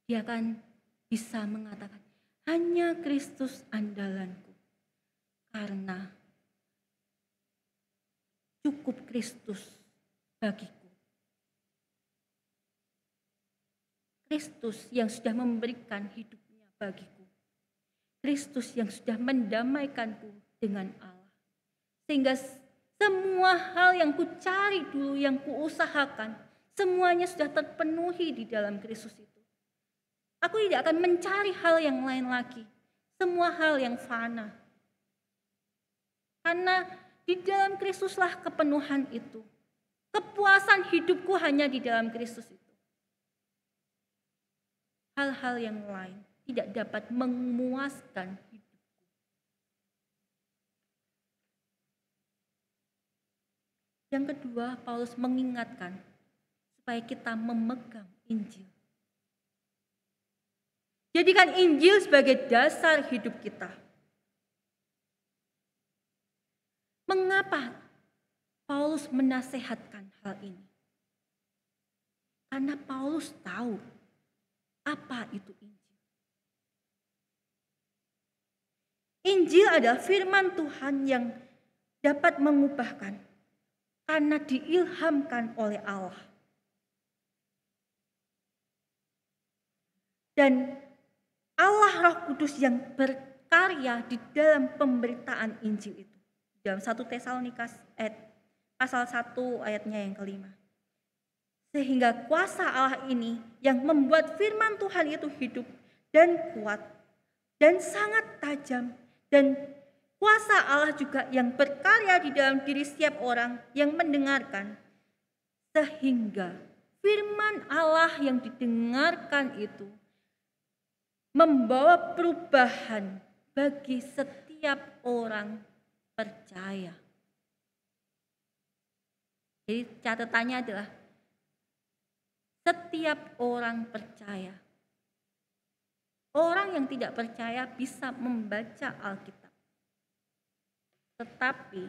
dia akan bisa mengatakan, hanya Kristus andalanku. Karena cukup Kristus bagiku. Kristus yang sudah memberikan hidupnya bagiku. Kristus yang sudah mendamaikanku dengan Allah. Sehingga semua hal yang ku cari dulu, yang ku usahakan, semuanya sudah terpenuhi di dalam Kristus itu. Aku tidak akan mencari hal yang lain lagi. Semua hal yang fana. Karena di dalam Kristuslah kepenuhan itu. Kepuasan hidupku hanya di dalam Kristus itu. Hal-hal yang lain tidak dapat memuaskan hidupku. Yang kedua, Paulus mengingatkan supaya kita memegang Injil. Jadikan Injil sebagai dasar hidup kita. Mengapa Paulus menasehatkan hal ini? Karena Paulus tahu apa itu Injil. Injil adalah firman Tuhan yang dapat mengubahkan karena diilhamkan oleh Allah. Dan Allah Roh Kudus yang berkarya di dalam pemberitaan Injil itu. Dalam 1 Tesalonika pasal 1 ayatnya yang kelima. Sehingga kuasa Allah ini yang membuat firman Tuhan itu hidup dan kuat dan sangat tajam. Dan kuasa Allah juga yang berkarya di dalam diri setiap orang yang mendengarkan. Sehingga firman Allah yang didengarkan itu membawa perubahan bagi setiap orang percaya. Jadi catatannya adalah setiap orang percaya. Orang yang tidak percaya bisa membaca Alkitab. Tetapi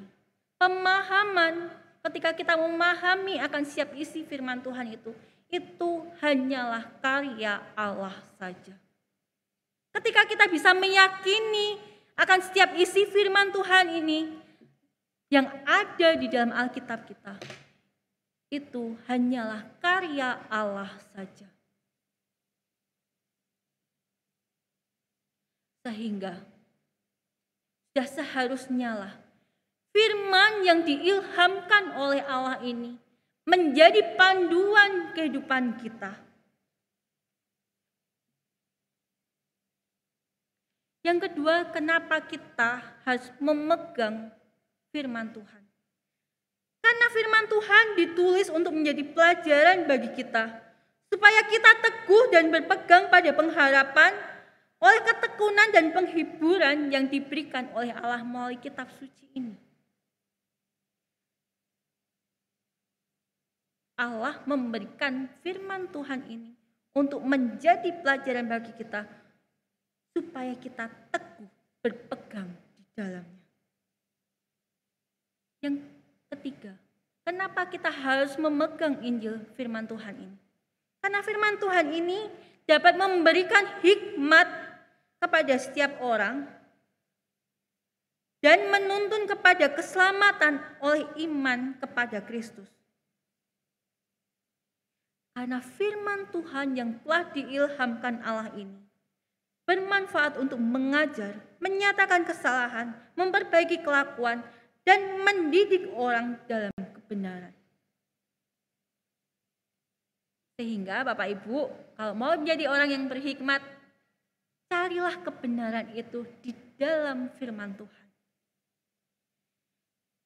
pemahaman ketika kita memahami akan setiap isi firman Tuhan itu hanyalah karya Allah saja. Ketika kita bisa meyakini akan setiap isi firman Tuhan ini yang ada di dalam Alkitab kita, itu hanyalah karya Allah saja. Sehingga sudah seharusnya lah firman yang diilhamkan oleh Allah ini menjadi panduan kehidupan kita. Yang kedua, kenapa kita harus memegang firman Tuhan? Karena firman Tuhan ditulis untuk menjadi pelajaran bagi kita, supaya kita teguh dan berpegang pada pengharapan oleh ketekunan dan penghiburan yang diberikan oleh Allah melalui kitab suci ini. Allah memberikan firman Tuhan ini untuk menjadi pelajaran bagi kita, supaya kita teguh berpegang di dalamnya. Yang ketiga, kenapa kita harus memegang Injil firman Tuhan ini? Karena firman Tuhan ini dapat memberikan hikmat kepada setiap orang dan menuntun kepada keselamatan oleh iman kepada Kristus. Karena firman Tuhan yang telah diilhamkan Allah ini bermanfaat untuk mengajar, menyatakan kesalahan, memperbaiki kelakuan, dan mendidik orang dalam kebenaran. Sehingga Bapak Ibu, kalau mau menjadi orang yang berhikmat, carilah kebenaran itu di dalam firman Tuhan.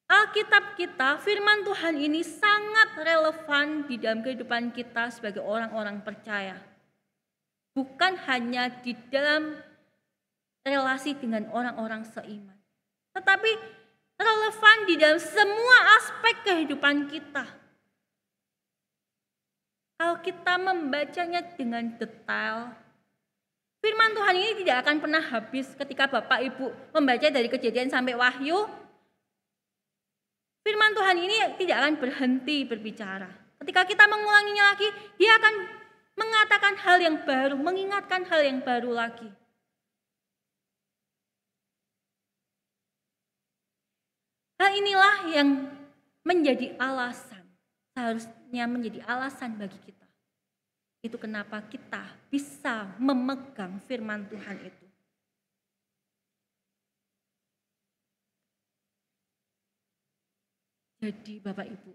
Alkitab kita, firman Tuhan ini sangat relevan di dalam kehidupan kita sebagai orang-orang percaya. Bukan hanya di dalam relasi dengan orang-orang seiman, tetapi relevan di dalam semua aspek kehidupan kita. Kalau kita membacanya dengan detail, firman Tuhan ini tidak akan pernah habis. Ketika Bapak Ibu membaca dari Kejadian sampai Wahyu, firman Tuhan ini tidak akan berhenti berbicara. Ketika kita mengulanginya lagi, dia akan mengatakan hal yang baru, mengingatkan hal yang baru lagi. Hal inilah yang menjadi alasan, seharusnya menjadi alasan bagi kita. Itu kenapa kita bisa memegang firman Tuhan itu. Jadi Bapak Ibu,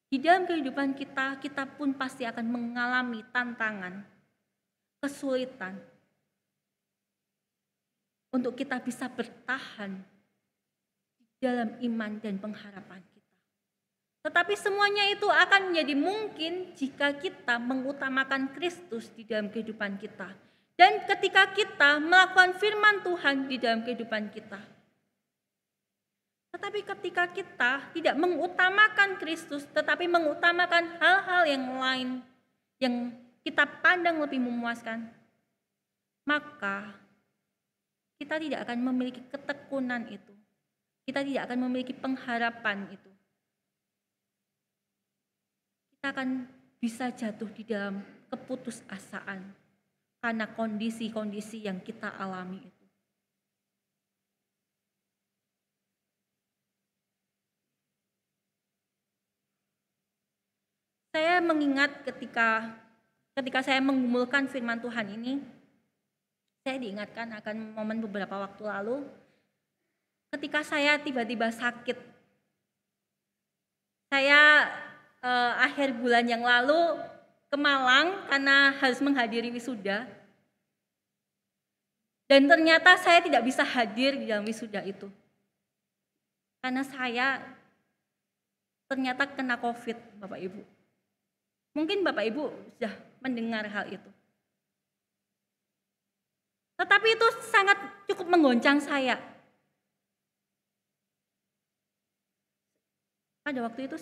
di dalam kehidupan kita, kita pun pasti akan mengalami tantangan, kesulitan untuk kita bisa bertahan di dalam iman dan pengharapan kita. Tetapi semuanya itu akan menjadi mungkin jika kita mengutamakan Kristus di dalam kehidupan kita. Dan ketika kita melakukan firman Tuhan di dalam kehidupan kita. Tetapi ketika kita tidak mengutamakan Kristus, tetapi mengutamakan hal-hal yang lain yang kita pandang lebih memuaskan, maka kita tidak akan memiliki ketekunan itu. Kita tidak akan memiliki pengharapan itu. Kita akan bisa jatuh di dalam keputusasaan karena kondisi-kondisi yang kita alami itu. Saya mengingat ketika saya menggumulkan firman Tuhan ini, saya diingatkan akan momen beberapa waktu lalu, ketika saya tiba-tiba sakit. Saya akhir bulan yang lalu ke Malang karena harus menghadiri wisuda. Dan ternyata saya tidak bisa hadir di dalam wisuda itu. Karena saya ternyata kena COVID, Bapak Ibu. Mungkin Bapak Ibu sudah mendengar hal itu. Tetapi itu sangat cukup menggoncang saya. Pada waktu itu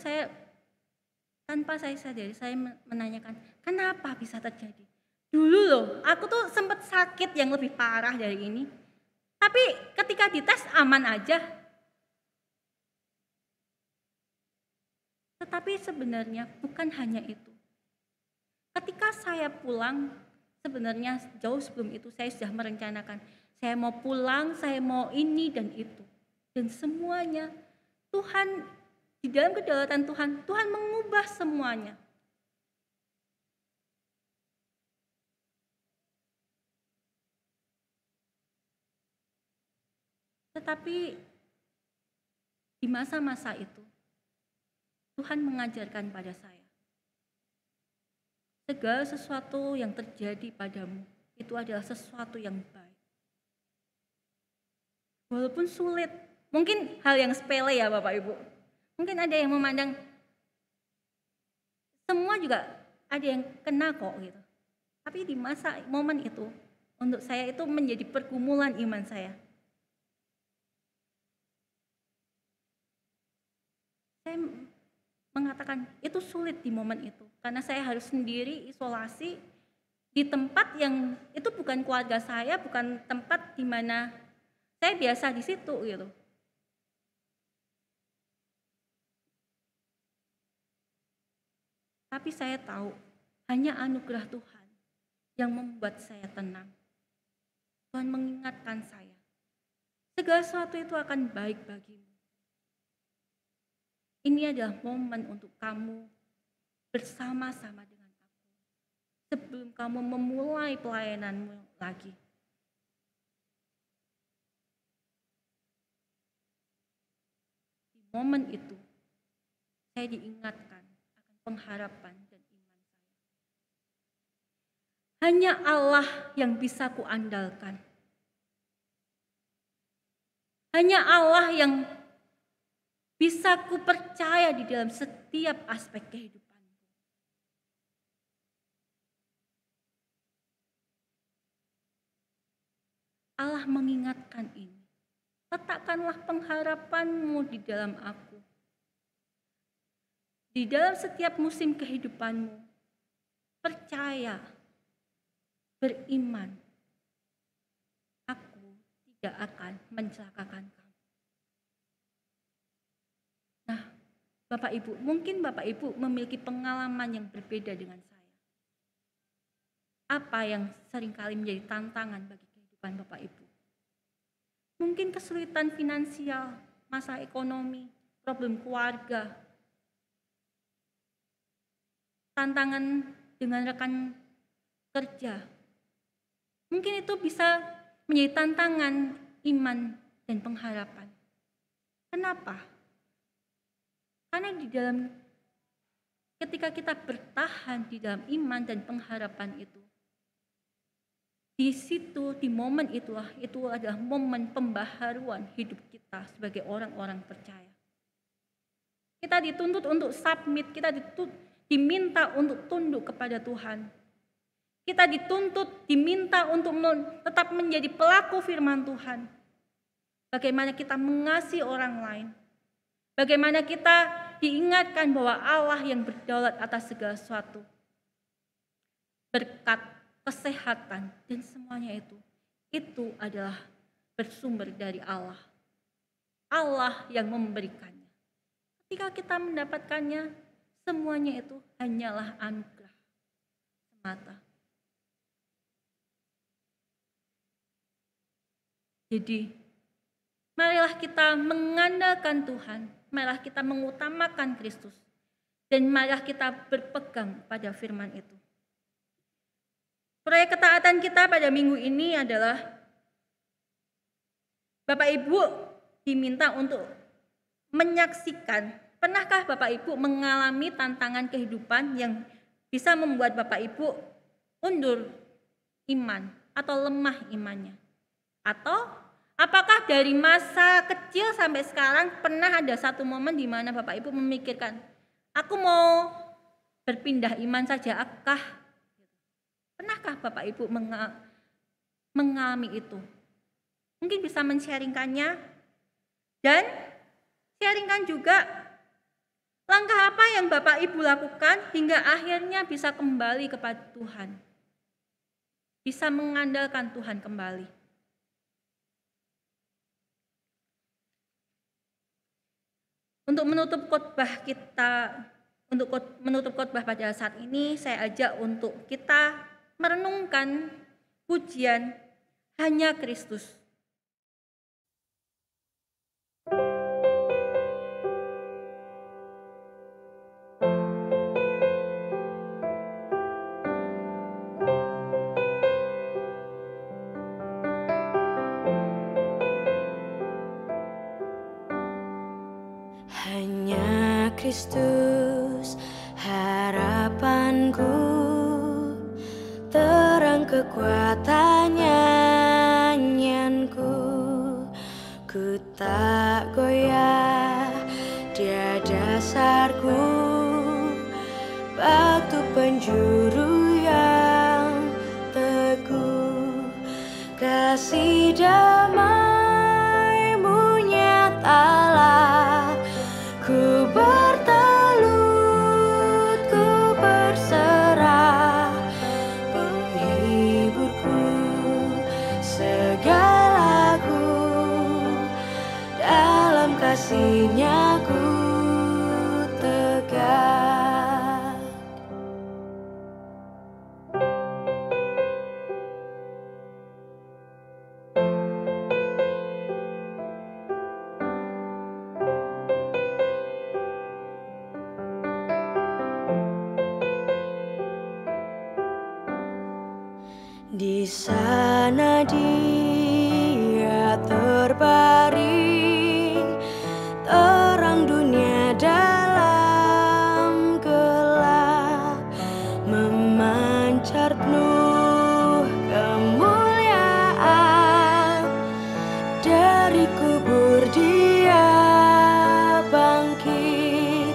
tanpa saya sadari, saya menanyakan, kenapa bisa terjadi? Dulu loh, aku tuh sempat sakit yang lebih parah dari ini. Tapi ketika dites aman aja. Tetapi sebenarnya bukan hanya itu. Ketika saya pulang, sebenarnya jauh sebelum itu saya sudah merencanakan, saya mau pulang, saya mau ini dan itu. Dan semuanya Tuhan, di dalam kedaulatan Tuhan mengubah semuanya. Tetapi di masa-masa itu, Tuhan mengajarkan pada saya, segala sesuatu yang terjadi padamu itu adalah sesuatu yang baik. Walaupun sulit, mungkin hal yang sepele ya Bapak Ibu. Mungkin ada yang memandang, semua juga ada yang kena kok gitu. Tapi di momen itu, untuk saya itu menjadi pergumulan iman saya. Saya mengatakan itu sulit di momen itu karena saya harus sendiri isolasi di tempat yang itu bukan keluarga saya, bukan tempat di mana saya biasa di situ gitu. Tapi saya tahu hanya anugerah Tuhan yang membuat saya tenang. Tuhan mengingatkan saya, segala sesuatu itu akan baik bagimu. Ini adalah momen untuk kamu bersama-sama dengan aku. Sebelum kamu memulai pelayananmu lagi. Di momen itu, saya diingatkan akan pengharapan dan iman saya. Hanya Allah yang bisa kuandalkan. Hanya Allah yang bisa ku percaya di dalam setiap aspek kehidupanku. Allah mengingatkan ini. Letakkanlah pengharapanmu di dalam aku. Di dalam setiap musim kehidupanmu, percaya, beriman. Aku tidak akan mencelakakan kamu. Nah, Bapak Ibu, mungkin Bapak Ibu memiliki pengalaman yang berbeda dengan saya. Apa yang seringkali menjadi tantangan bagi kehidupan Bapak Ibu? Mungkin kesulitan finansial, masalah ekonomi, problem keluarga, tantangan dengan rekan kerja. Mungkin itu bisa menjadi tantangan iman dan pengharapan. Kenapa? Karena ketika kita bertahan di dalam iman dan pengharapan itu, di situ, di momen itulah, itu adalah momen pembaharuan hidup kita sebagai orang-orang percaya. Kita dituntut untuk submit, kita diminta untuk tunduk kepada Tuhan. Kita dituntut, diminta untuk tetap menjadi pelaku firman Tuhan. Bagaimana kita mengasihi orang lain. Bagaimana kita diingatkan bahwa Allah yang berdaulat atas segala sesuatu. Berkat, kesehatan, dan semuanya itu adalah bersumber dari Allah. Allah yang memberikannya. Ketika kita mendapatkannya, semuanya itu hanyalah anugerah semata. Jadi, marilah kita mengandalkan Tuhan, marilah kita mengutamakan Kristus, dan marilah kita berpegang pada firman itu. Proyek ketaatan kita pada minggu ini adalah Bapak Ibu diminta untuk menyaksikan, pernahkah Bapak Ibu mengalami tantangan kehidupan yang bisa membuat Bapak Ibu undur iman atau lemah imannya? Atau apakah dari masa kecil sampai sekarang pernah ada satu momen di mana Bapak Ibu memikirkan, aku mau berpindah iman saja, akah? Pernahkah Bapak Ibu mengalami itu? Mungkin bisa men-sharingkannya dan sharingkan juga langkah apa yang Bapak Ibu lakukan hingga akhirnya bisa kembali kepada Tuhan. Bisa mengandalkan Tuhan kembali. Untuk menutup khotbah pada saat ini, saya ajak untuk kita merenungkan pujian Hanya Kristus. Hanya Kristus harapanku, terang kekuatan nyanyianku. Ku tak goyah, Dia dasarku, batu penjuru yang teguh. Kasih damai-Mu nyatalah, ku bertelut, ku berserah, penghiburku, segalaku, dalam kasih-Nya ku tegak. Di sana Dia terbaring, terang dunia dalam gelap, memancar penuh kemuliaan. Dari kubur Dia bangkit,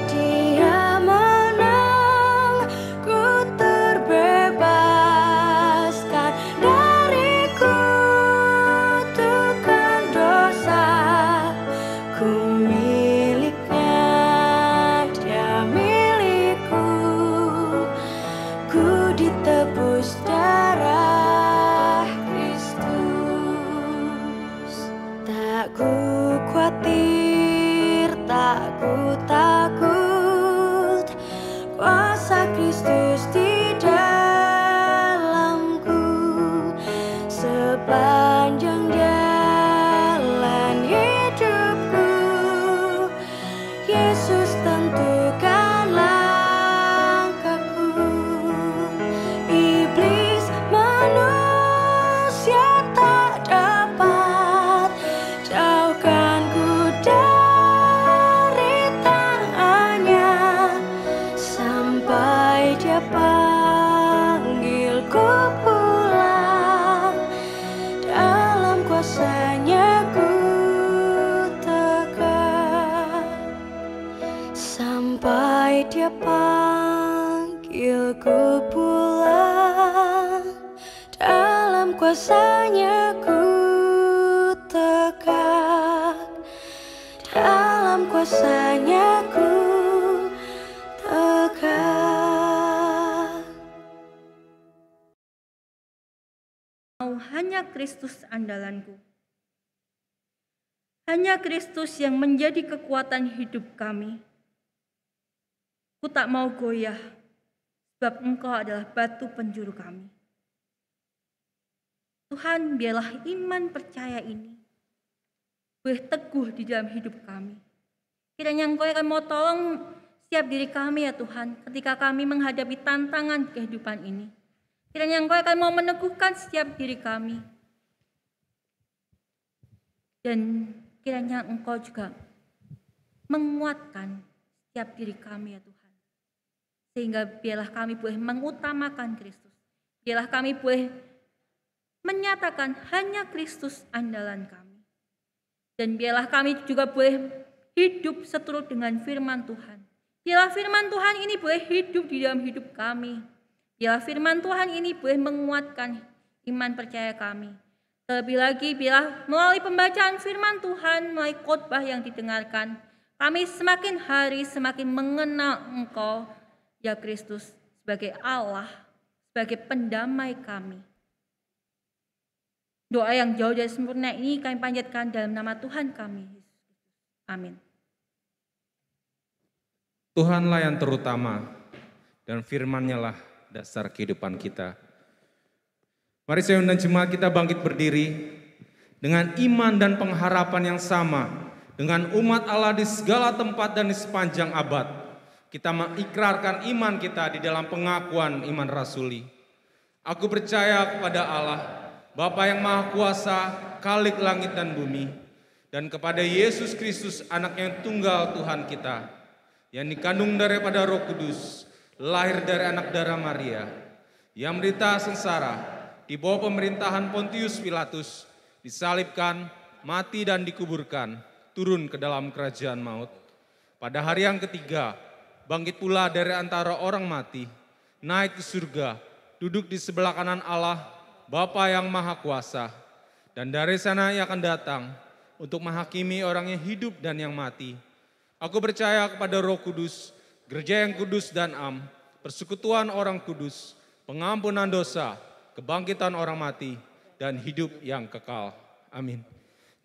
Dia menang, ku terbebaskan dari kutukan dosa. Ku miliknya, Dia milikku, ku ditebus darah Kristus. Tak ku khawatir, tak ku takut, kuasa Kristus di dalamku. Sepanjang jalan hidupku, Yesus tentukan langkahku. Iblis manusia tak dapat jauhkanku dari tangannya, sampai Dia panggilku pulang, dalam kuasa-Nya ku tegak. Sampai Dia panggilku pulang, dalam kuasa-Nya ku tegak. Dalam kuasa kuasanya ku tegak. Mau hanya Kristus andalanku. Hanya Kristus yang menjadi kekuatan hidup kami. Ku tak mau goyah, sebab Engkau adalah batu penjuru kami. Tuhan, biarlah iman percaya ini boleh teguh di dalam hidup kami. Kiranya Engkau akan mau tolong setiap diri kami ya Tuhan, ketika kami menghadapi tantangan kehidupan ini. Kiranya Engkau akan mau meneguhkan setiap diri kami. Dan kiranya Engkau juga menguatkan setiap diri kami ya Tuhan. Sehingga biarlah kami boleh mengutamakan Kristus. Biarlah kami boleh menyatakan hanya Kristus andalan kami. Dan biarlah kami juga boleh hidup seturut dengan firman Tuhan. Biarlah firman Tuhan ini boleh hidup di dalam hidup kami. Biarlah firman Tuhan ini boleh menguatkan iman percaya kami. Terlebih lagi, biarlah melalui pembacaan firman Tuhan, melalui khotbah yang didengarkan, kami semakin hari semakin mengenal Engkau, ya Kristus, sebagai Allah, sebagai pendamai kami. Doa yang jauh dari sempurna ini kami panjatkan dalam nama Tuhan kami. Amin. Tuhanlah yang terutama dan firman-Nya lah dasar kehidupan kita. Mari saya undang jemaat kita bangkit berdiri dengan iman dan pengharapan yang sama dengan umat Allah di segala tempat dan di sepanjang abad. Kita mengikrarkan iman kita di dalam pengakuan iman rasuli. Aku percaya kepada Allah, Bapa yang Maha Kuasa, Khalik langit dan bumi, dan kepada Yesus Kristus, Anak yang tunggal Tuhan kita, yang dikandung daripada Roh Kudus, lahir dari anak darah Maria, yang menderita sengsara di bawah pemerintahan Pontius Pilatus, disalibkan, mati dan dikuburkan, turun ke dalam kerajaan maut. Pada hari yang ketiga, bangkit pula dari antara orang mati, naik ke surga, duduk di sebelah kanan Allah, Bapa yang Maha Kuasa, dan dari sana Ia akan datang untuk menghakimi orang yang hidup dan yang mati. Aku percaya kepada Roh Kudus, gereja yang kudus dan am, persekutuan orang kudus, pengampunan dosa, kebangkitan orang mati, dan hidup yang kekal. Amin.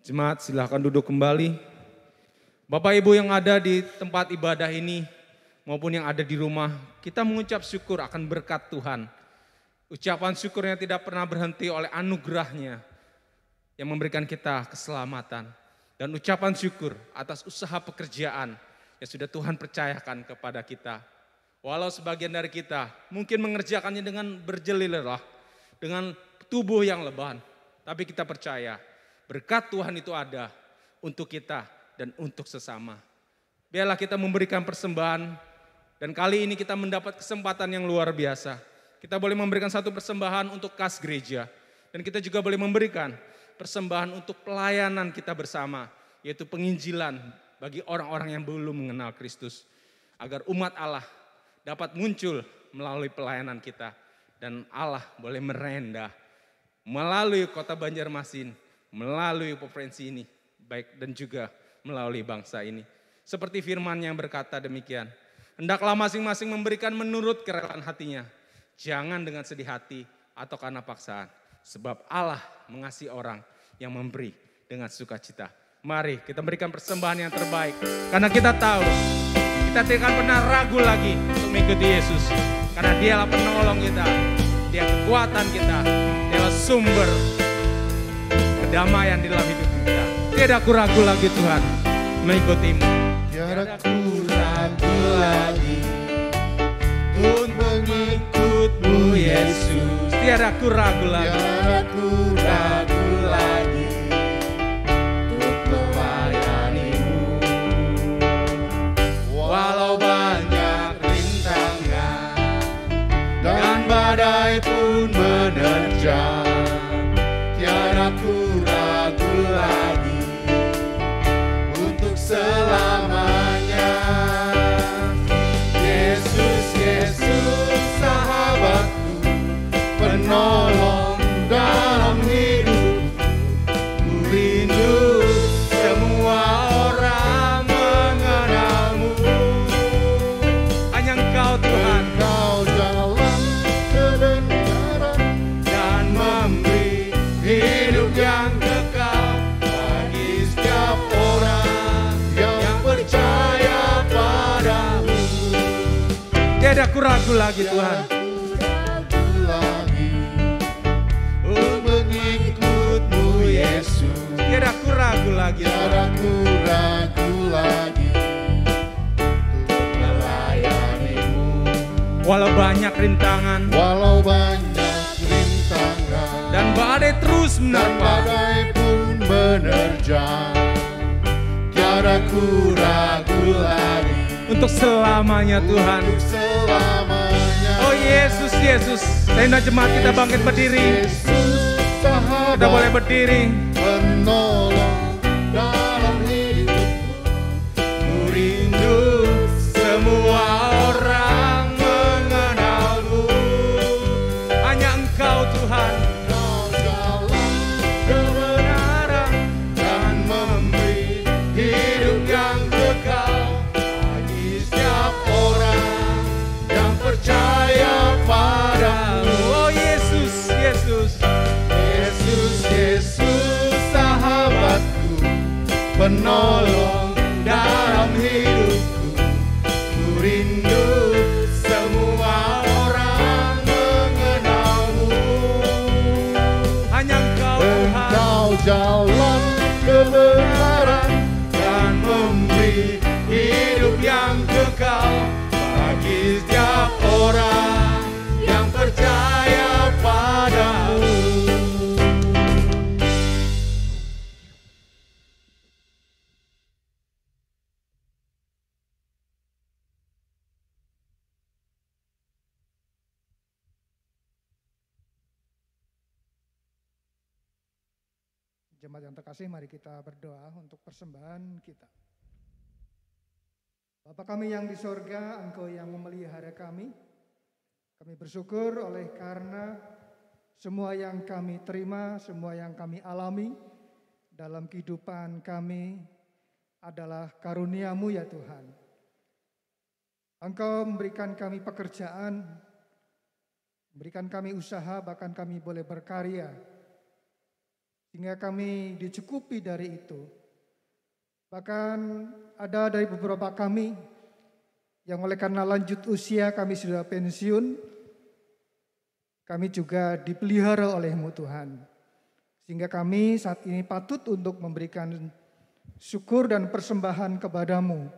Jemaat silahkan duduk kembali. Bapak Ibu yang ada di tempat ibadah ini, maupun yang ada di rumah, kita mengucap syukur akan berkat Tuhan. Ucapan syukurnya tidak pernah berhenti oleh anugerahnya yang memberikan kita keselamatan. Dan ucapan syukur atas usaha pekerjaan yang sudah Tuhan percayakan kepada kita. Walau sebagian dari kita mungkin mengerjakannya dengan berjeli-lelah, dengan tubuh yang leban. Tapi kita percaya berkat Tuhan itu ada untuk kita dan untuk sesama. Biarlah kita memberikan persembahan dan kali ini kita mendapat kesempatan yang luar biasa. Kita boleh memberikan satu persembahan untuk kas gereja. Dan kita juga boleh memberikan persembahan untuk pelayanan kita bersama. Yaitu penginjilan bagi orang-orang yang belum mengenal Kristus. Agar umat Allah dapat muncul melalui pelayanan kita. Dan Allah boleh merendah melalui kota Banjarmasin, melalui provinsi ini, baik dan juga melalui bangsa ini. Seperti firman yang berkata demikian, hendaklah masing-masing memberikan menurut kerelaan hatinya, jangan dengan sedih hati atau karena paksaan, sebab Allah mengasihi orang yang memberi dengan sukacita. Mari kita berikan persembahan yang terbaik, karena kita tahu kita tidak akan pernah ragu lagi untuk mengikuti Yesus. Karena Dialah penolong kita, Dia kekuatan kita, Dialah sumber kedamaian di dalam hidup kita. Tidak aku ragu lagi Tuhan mengikutimu. Tiada ku ragu lagi untuk mengikutmu Yesus. Tiada aku ragu lagi. Tiada ku ragu lagi untuk melayanimu. Walau banyak rintangan dan badai pun menerjang, tiada ku ragu lagi untuk selamanya. Yesus, Yesus sahabatku, penolong dalam hidupku, rindu semua orang mengenal. aku ragu lagi Tuhan. Ragu lagi untuk mengikut-Mu Yesus. Tiada aku ragu lagi. Tiada aku ragu lagi untuk melayani-Mu. Walau banyak rintangan Walau banyak rintangan dan badai terus dan menerpa, badai pun menerjang, tiada ku ragu lagi untuk selamanya Tuhan. untuk selamanya. Oh Yesus, Yesus. Tenda jemaat kita bangkit berdiri. Yesus sahabat, Kita boleh berdiri. penolong dalam hidupku. Ku rindu semua orang mengenalmu. Hanya Engkau Tuhan. Kau jalan kebenaran dan memberi hidup yang kekal bagi setiap orang yang percaya padamu. Oh Yesus, Yesus. Yesus, Yesus sahabatku, penolong dalam hidupku. Ku rindu semua orang mengenalmu. Hanya Engkau Tuhan. Engkau jalan kebenaran dan memberi hidup yang kekal bagi setiap orang yang percaya padamu. Jemaat yang terkasih, mari kita berdoa untuk persembahan kita. Bapa kami yang di sorga, Engkau yang memelihara kami. Kami bersyukur oleh karena semua yang kami terima, semua yang kami alami dalam kehidupan kami adalah karunia-Mu ya Tuhan. Engkau memberikan kami pekerjaan, memberikan kami usaha, bahkan kami boleh berkarya. Sehingga kami dicukupi dari itu. Bahkan ada dari beberapa kami yang oleh karena lanjut usia kami sudah pensiun. Kami juga dipelihara oleh-Mu Tuhan. Sehingga kami saat ini patut untuk memberikan syukur dan persembahan kepada-Mu.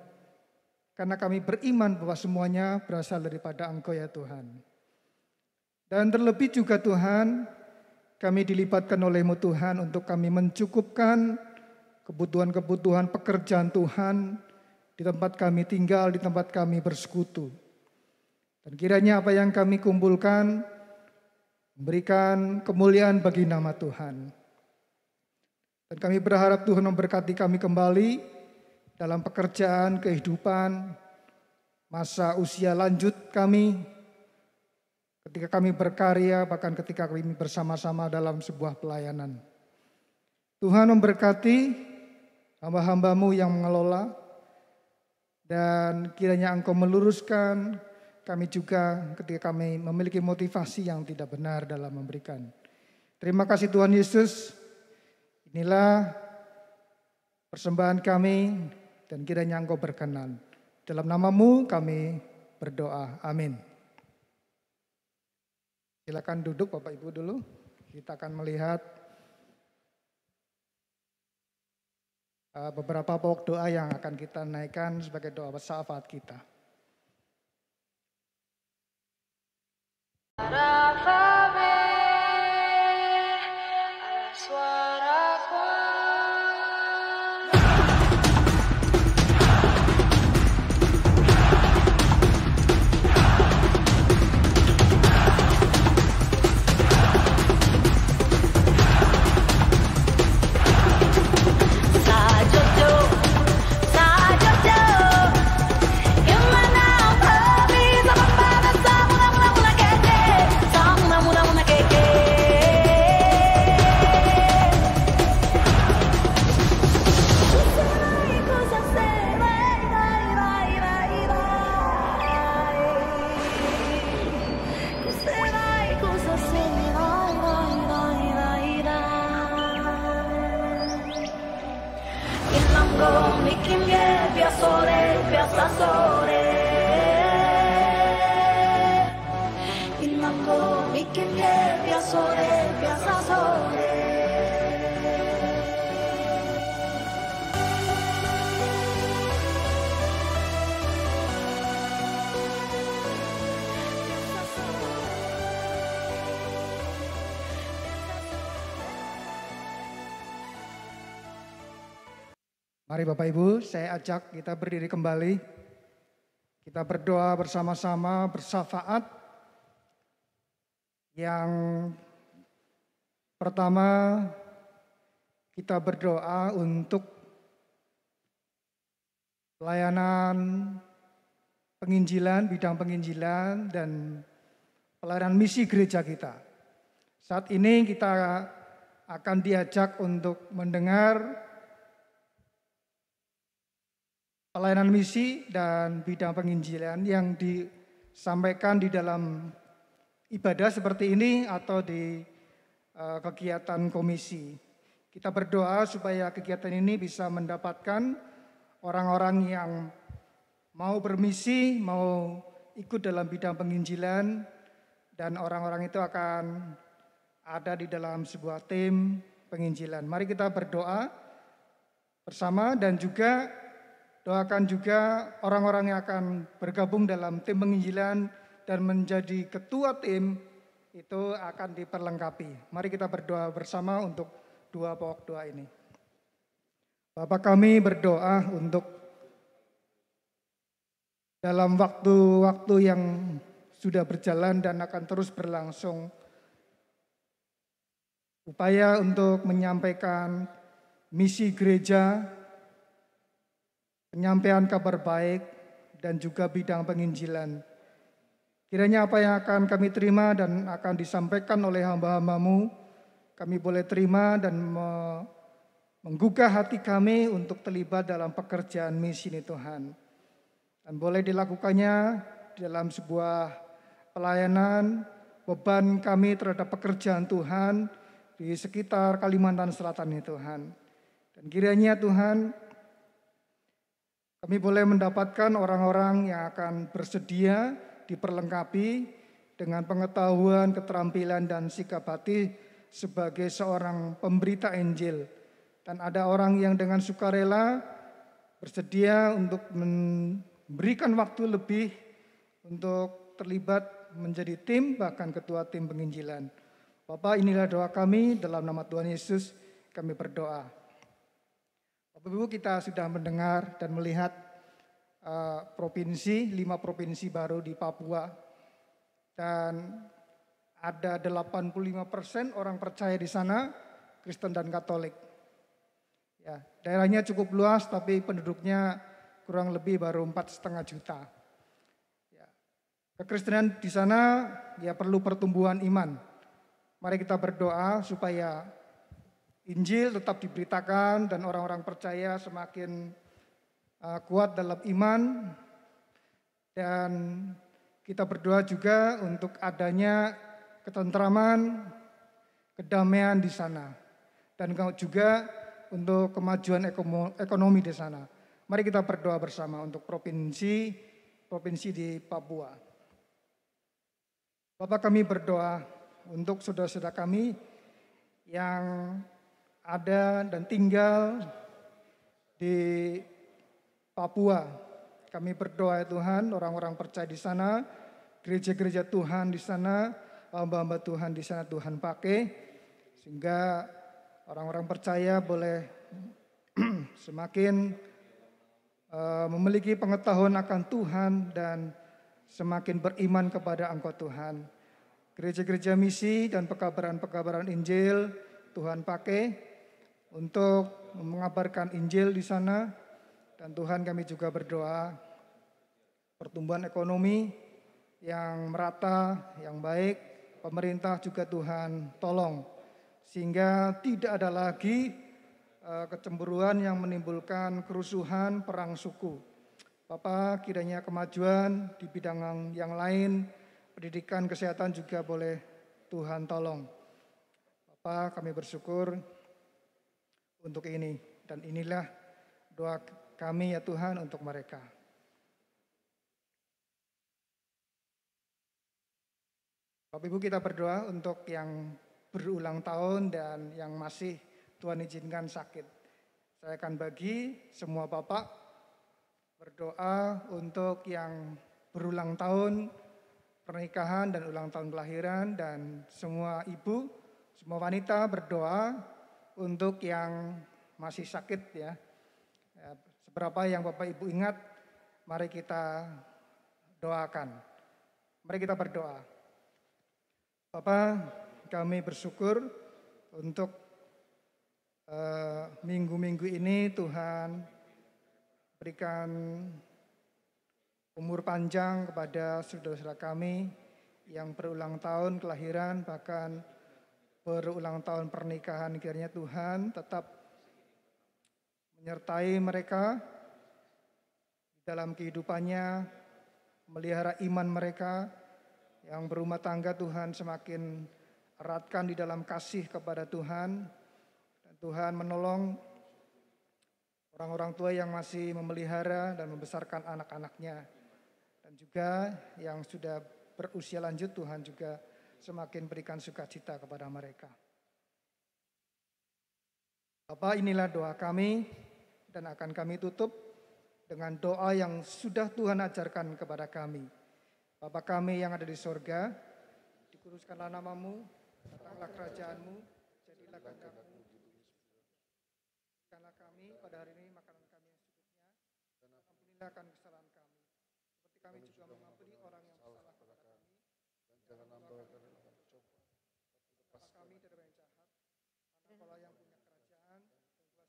Karena kami beriman bahwa semuanya berasal daripada Engkau ya Tuhan. Dan terlebih juga Tuhan, kami dilibatkan oleh-Mu Tuhan untuk kami mencukupkan kebutuhan-kebutuhan pekerjaan Tuhan di tempat kami tinggal, di tempat kami bersekutu. Dan kiranya apa yang kami kumpulkan memberikan kemuliaan bagi nama Tuhan. Dan kami berharap Tuhan memberkati kami kembali dalam pekerjaan, kehidupan, masa usia lanjut kami, ketika kami berkarya, bahkan ketika kami bersama-sama dalam sebuah pelayanan. Tuhan memberkati hamba-hamba-Mu yang mengelola, dan kiranya Engkau meluruskan kami juga ketika kami memiliki motivasi yang tidak benar dalam memberikan. Terima kasih Tuhan Yesus, inilah persembahan kami dan kiranya Engkau berkenan. Dalam nama-Mu kami berdoa, amin. Silakan duduk Bapak Ibu dulu. Kita akan melihat beberapa pokok doa yang akan kita naikkan sebagai doa syafaat kita. Mari Bapak Ibu, saya ajak kita berdiri kembali. Kita berdoa bersama-sama bersyafaat. Yang pertama, kita berdoa untuk pelayanan penginjilan, bidang penginjilan dan pelayanan misi gereja kita. Saat ini kita akan diajak untuk mendengar pelayanan misi dan bidang penginjilan yang disampaikan di dalam ibadah seperti ini atau di kegiatan komisi. Kita berdoa supaya kegiatan ini bisa mendapatkan orang-orang yang mau bermisi, mau ikut dalam bidang penginjilan, dan orang-orang itu akan ada di dalam sebuah tim penginjilan. Mari kita berdoa bersama dan juga doakan juga orang-orang yang akan bergabung dalam tim penginjilan dan menjadi ketua tim itu akan diperlengkapi. Mari kita berdoa bersama untuk dua pokok doa ini. Bapa kami berdoa untuk dalam waktu-waktu yang sudah berjalan dan akan terus berlangsung, upaya untuk menyampaikan misi gereja, penyampaian kabar baik, dan juga bidang penginjilan. Kiranya apa yang akan kami terima dan akan disampaikan oleh hamba-hambamu, kami boleh terima dan menggugah hati kami untuk terlibat dalam pekerjaan misi ini Tuhan. Dan boleh dilakukannya dalam sebuah pelayanan, beban kami terhadap pekerjaan Tuhan di sekitar Kalimantan Selatan ini Tuhan. Dan kiranya Tuhan, kami boleh mendapatkan orang-orang yang akan bersedia diperlengkapi dengan pengetahuan, keterampilan, dan sikap hati sebagai seorang pemberita Injil. Dan ada orang yang dengan sukarela bersedia untuk memberikan waktu lebih untuk terlibat menjadi tim, bahkan ketua tim penginjilan. Bapak, inilah doa kami, dalam nama Tuhan Yesus kami berdoa. Bapak Ibu, kita sudah mendengar dan melihat provinsi, 5 provinsi baru di Papua. Dan ada 85% orang percaya di sana, Kristen dan Katolik. Ya, daerahnya cukup luas tapi penduduknya kurang lebih baru 4,5 juta. Ya, kekristenan di sana ya perlu pertumbuhan iman. Mari kita berdoa supaya Injil tetap diberitakan dan orang-orang percaya semakin kuat dalam iman. Dan kita berdoa juga untuk adanya ketentraman, kedamaian di sana. Dan juga untuk kemajuan ekonomi di sana. Mari kita berdoa bersama untuk provinsi di Papua. Bapak, kami berdoa untuk saudara-saudara kami yang ada dan tinggal di Papua. Kami berdoa ya Tuhan, orang-orang percaya di sana, gereja-gereja Tuhan di sana, hamba-hamba Tuhan di sana Tuhan pakai, sehingga orang-orang percaya boleh semakin memiliki pengetahuan akan Tuhan dan semakin beriman kepada Engkau Tuhan. Gereja-gereja misi dan pekabaran-pekabaran Injil Tuhan pakai untuk mengabarkan Injil di sana. Dan Tuhan, kami juga berdoa pertumbuhan ekonomi yang merata, yang baik. Pemerintah juga Tuhan tolong sehingga tidak ada lagi kecemburuan yang menimbulkan kerusuhan, perang suku. Bapak, kiranya kemajuan di bidang yang lain, pendidikan, kesehatan juga boleh Tuhan tolong. Bapak, kami bersyukur untuk ini. Dan inilah doa kami ya Tuhan untuk mereka. Bapak Ibu, kita berdoa untuk yang berulang tahun dan yang masih Tuhan izinkan sakit. Saya akan bagi semua Bapak berdoa untuk yang berulang tahun pernikahan dan ulang tahun kelahiran, dan semua ibu, semua wanita berdoa untuk yang masih sakit ya. Seberapa yang Bapak Ibu ingat, mari kita doakan. Mari kita berdoa. Bapak, kami bersyukur untuk minggu-minggu ini Tuhan berikan umur panjang kepada saudara-saudara kami yang berulang tahun kelahiran, bahkan berulang tahun pernikahan. Kiranya Tuhan tetap menyertai mereka dalam kehidupannya, melihara iman mereka, yang berumah tangga Tuhan semakin eratkan di dalam kasih kepada Tuhan. Dan Tuhan menolong orang-orang tua yang masih memelihara dan membesarkan anak-anaknya. Dan juga yang sudah berusia lanjut, Tuhan juga semakin berikan sukacita kepada mereka. Bapa, inilah doa kami dan akan kami tutup dengan doa yang sudah Tuhan ajarkan kepada kami. Bapa kami yang ada di sorga, dikuduskanlah namamu, datanglah kerajaanmu, jadilah kehendakmu. Berikanlah kami pada hari ini makanan kami yang secukupnya, dan ampunilah akan kesalahan kami, seperti kami juga mengampuni orang yang bersalah kepada kami. Dan jangan membawa kami dalam percobaan, lepas kami dari yang jahat, karena Kaulah yang punya kerajaan, dan kuasa,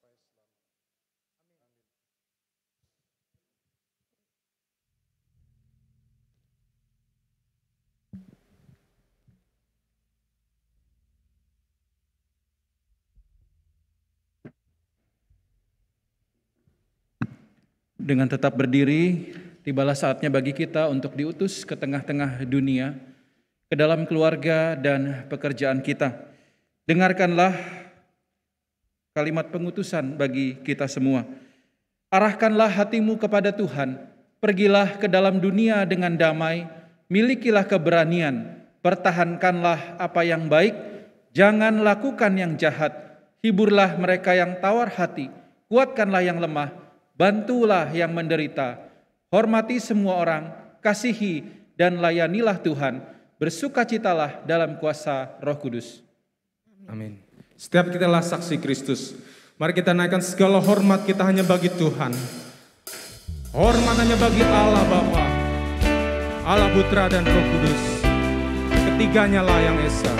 dan kemuliaan sampai selamanya. Amin. Dengan tetap berdiri, tibalah saatnya bagi kita untuk diutus ke tengah-tengah dunia, ke dalam keluarga dan pekerjaan kita. Dengarkanlah kalimat pengutusan bagi kita semua. Arahkanlah hatimu kepada Tuhan, pergilah ke dalam dunia dengan damai, milikilah keberanian, pertahankanlah apa yang baik, jangan lakukan yang jahat, hiburlah mereka yang tawar hati, kuatkanlah yang lemah, bantulah yang menderita, hormati semua orang, kasihi dan layanilah Tuhan, bersukacitalah dalam kuasa Roh Kudus. Amin. Setiap kita adalah saksi Kristus. Mari kita naikkan segala hormat kita hanya bagi Tuhan. Hormat hanya bagi Allah Bapa, Allah Putra dan Roh Kudus. Ketiganya lah yang esa.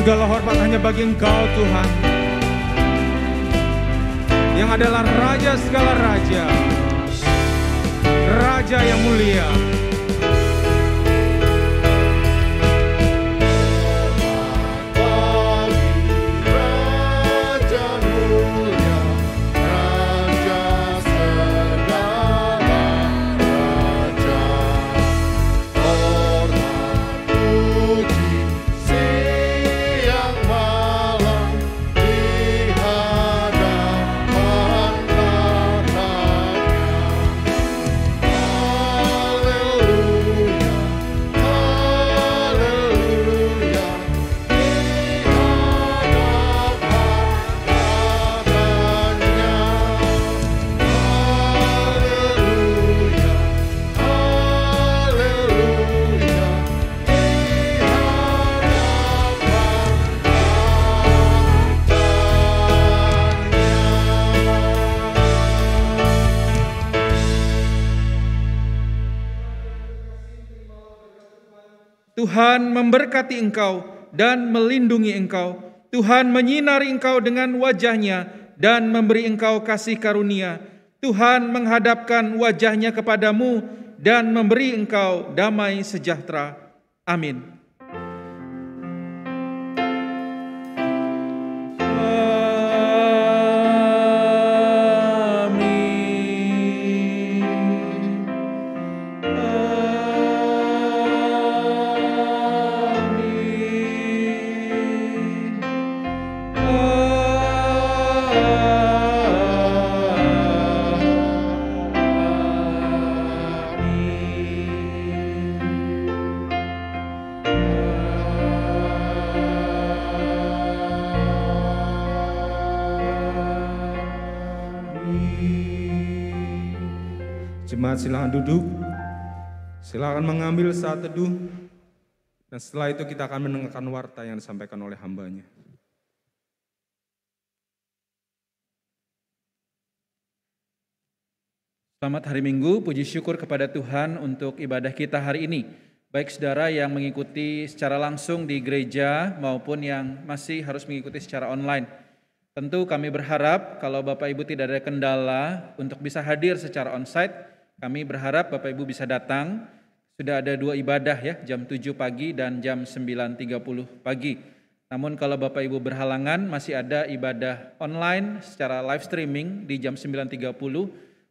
Segala hormat hanya bagi Engkau Tuhan, yang adalah Raja segala Raja, Raja yang mulia. Tuhan memberkati engkau dan melindungi engkau. Tuhan menyinari engkau dengan wajah-Nya dan memberi engkau kasih karunia. Tuhan menghadapkan wajah-Nya kepadamu dan memberi engkau damai sejahtera. Amin. Amin. Jemaat silakan duduk, silakan mengambil saat teduh, dan setelah itu kita akan mendengarkan warta yang disampaikan oleh hambanya. Selamat hari Minggu, puji syukur kepada Tuhan untuk ibadah kita hari ini. Baik saudara yang mengikuti secara langsung di gereja maupun yang masih harus mengikuti secara online. Tentu kami berharap kalau Bapak Ibu tidak ada kendala untuk bisa hadir secara onsite, kami berharap Bapak Ibu bisa datang. Sudah ada 2 ibadah ya, jam 7 pagi dan jam 9.30 pagi. Namun kalau Bapak Ibu berhalangan masih ada ibadah online secara live streaming di jam 9.30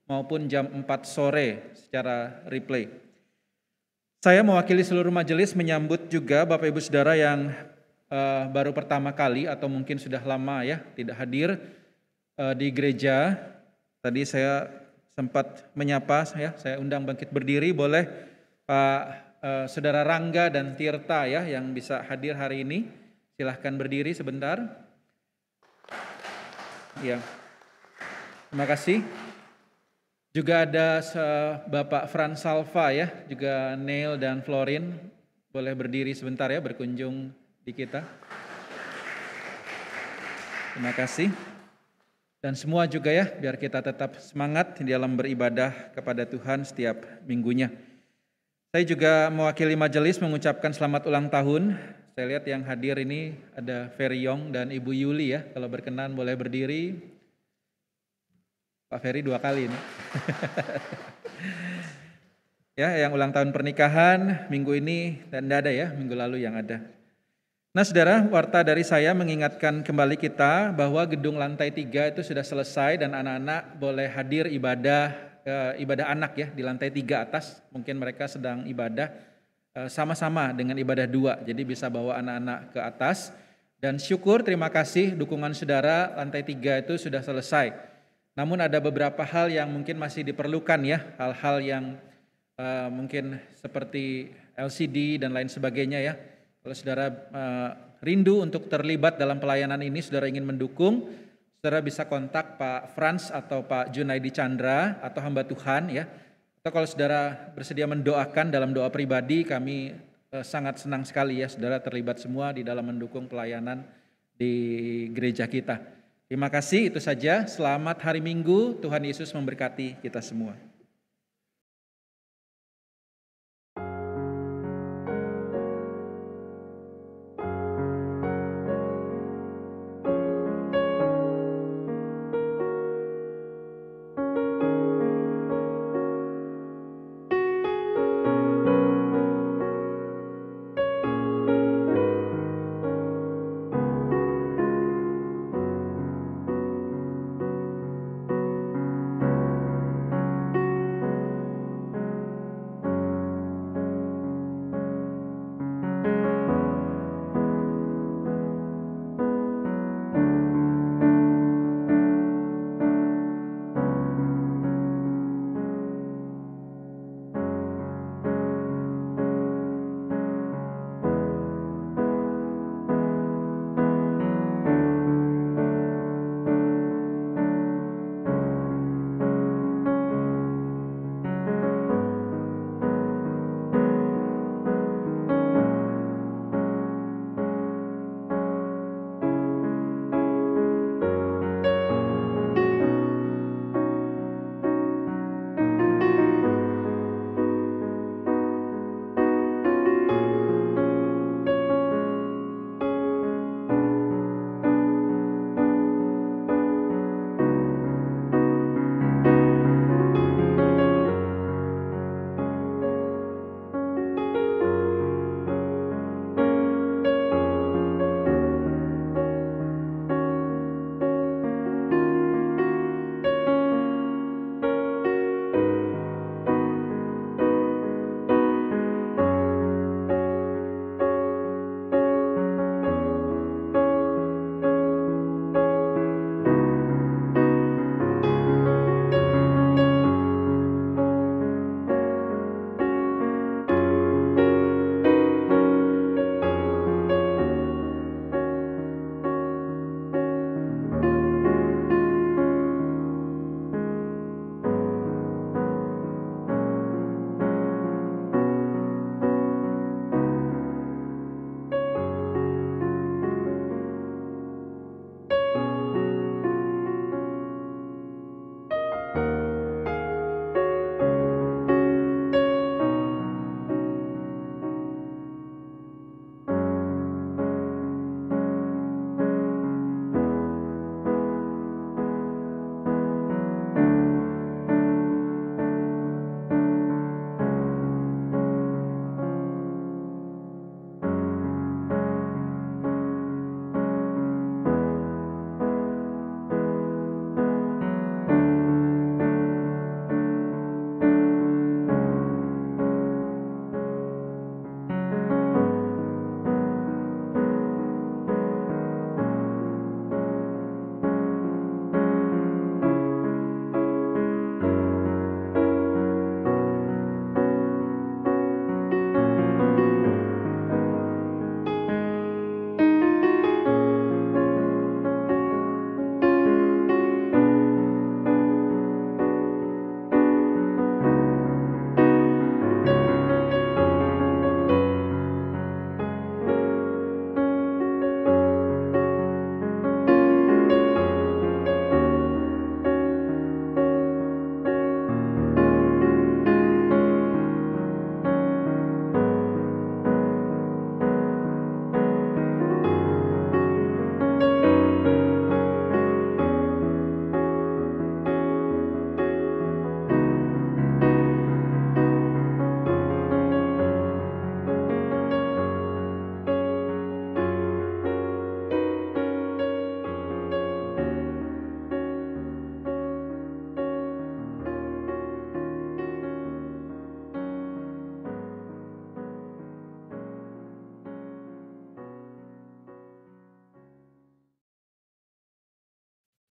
maupun jam 4 sore secara replay. Saya mewakili seluruh majelis menyambut juga Bapak Ibu Saudara yang baru pertama kali atau mungkin sudah lama ya tidak hadir di gereja. Tadi saya sempat menyapa ya, saya undang bangkit berdiri, boleh Pak Saudara Rangga dan Tirta ya yang bisa hadir hari ini. Silahkan berdiri sebentar. Ya. Terima kasih. Juga ada Bapak Frans Salva ya, juga Neil dan Florin, boleh berdiri sebentar ya, berkunjung di kita. Terima kasih. Dan semua juga ya, biar kita tetap semangat di dalam beribadah kepada Tuhan setiap minggunya. Saya juga mewakili majelis mengucapkan selamat ulang tahun. Saya lihat yang hadir ini ada Ferry Yong dan Ibu Yuli ya, kalau berkenan boleh berdiri. Pak Ferry 2 kali ini. Ya, yang ulang tahun pernikahan minggu ini dan tidak ada ya, minggu lalu yang ada. Nah saudara, warta dari saya mengingatkan kembali kita bahwa gedung lantai 3 itu sudah selesai dan anak-anak boleh hadir ibadah anak ya di lantai 3 atas. Mungkin mereka sedang ibadah sama-sama dengan ibadah 2, jadi bisa bawa anak-anak ke atas. Dan syukur, terima kasih dukungan saudara, lantai 3 itu sudah selesai. Namun ada beberapa hal yang mungkin masih diperlukan ya, hal-hal yang mungkin seperti LCD dan lain sebagainya ya. Kalau saudara rindu untuk terlibat dalam pelayanan ini, saudara ingin mendukung, saudara bisa kontak Pak Frans atau Pak Junaidi Chandra atau hamba Tuhan ya. Atau kalau saudara bersedia mendoakan dalam doa pribadi, kami sangat senang sekali ya saudara terlibat semua di dalam mendukung pelayanan di gereja kita. Terima kasih, itu saja. Selamat hari Minggu, Tuhan Yesus memberkati kita semua.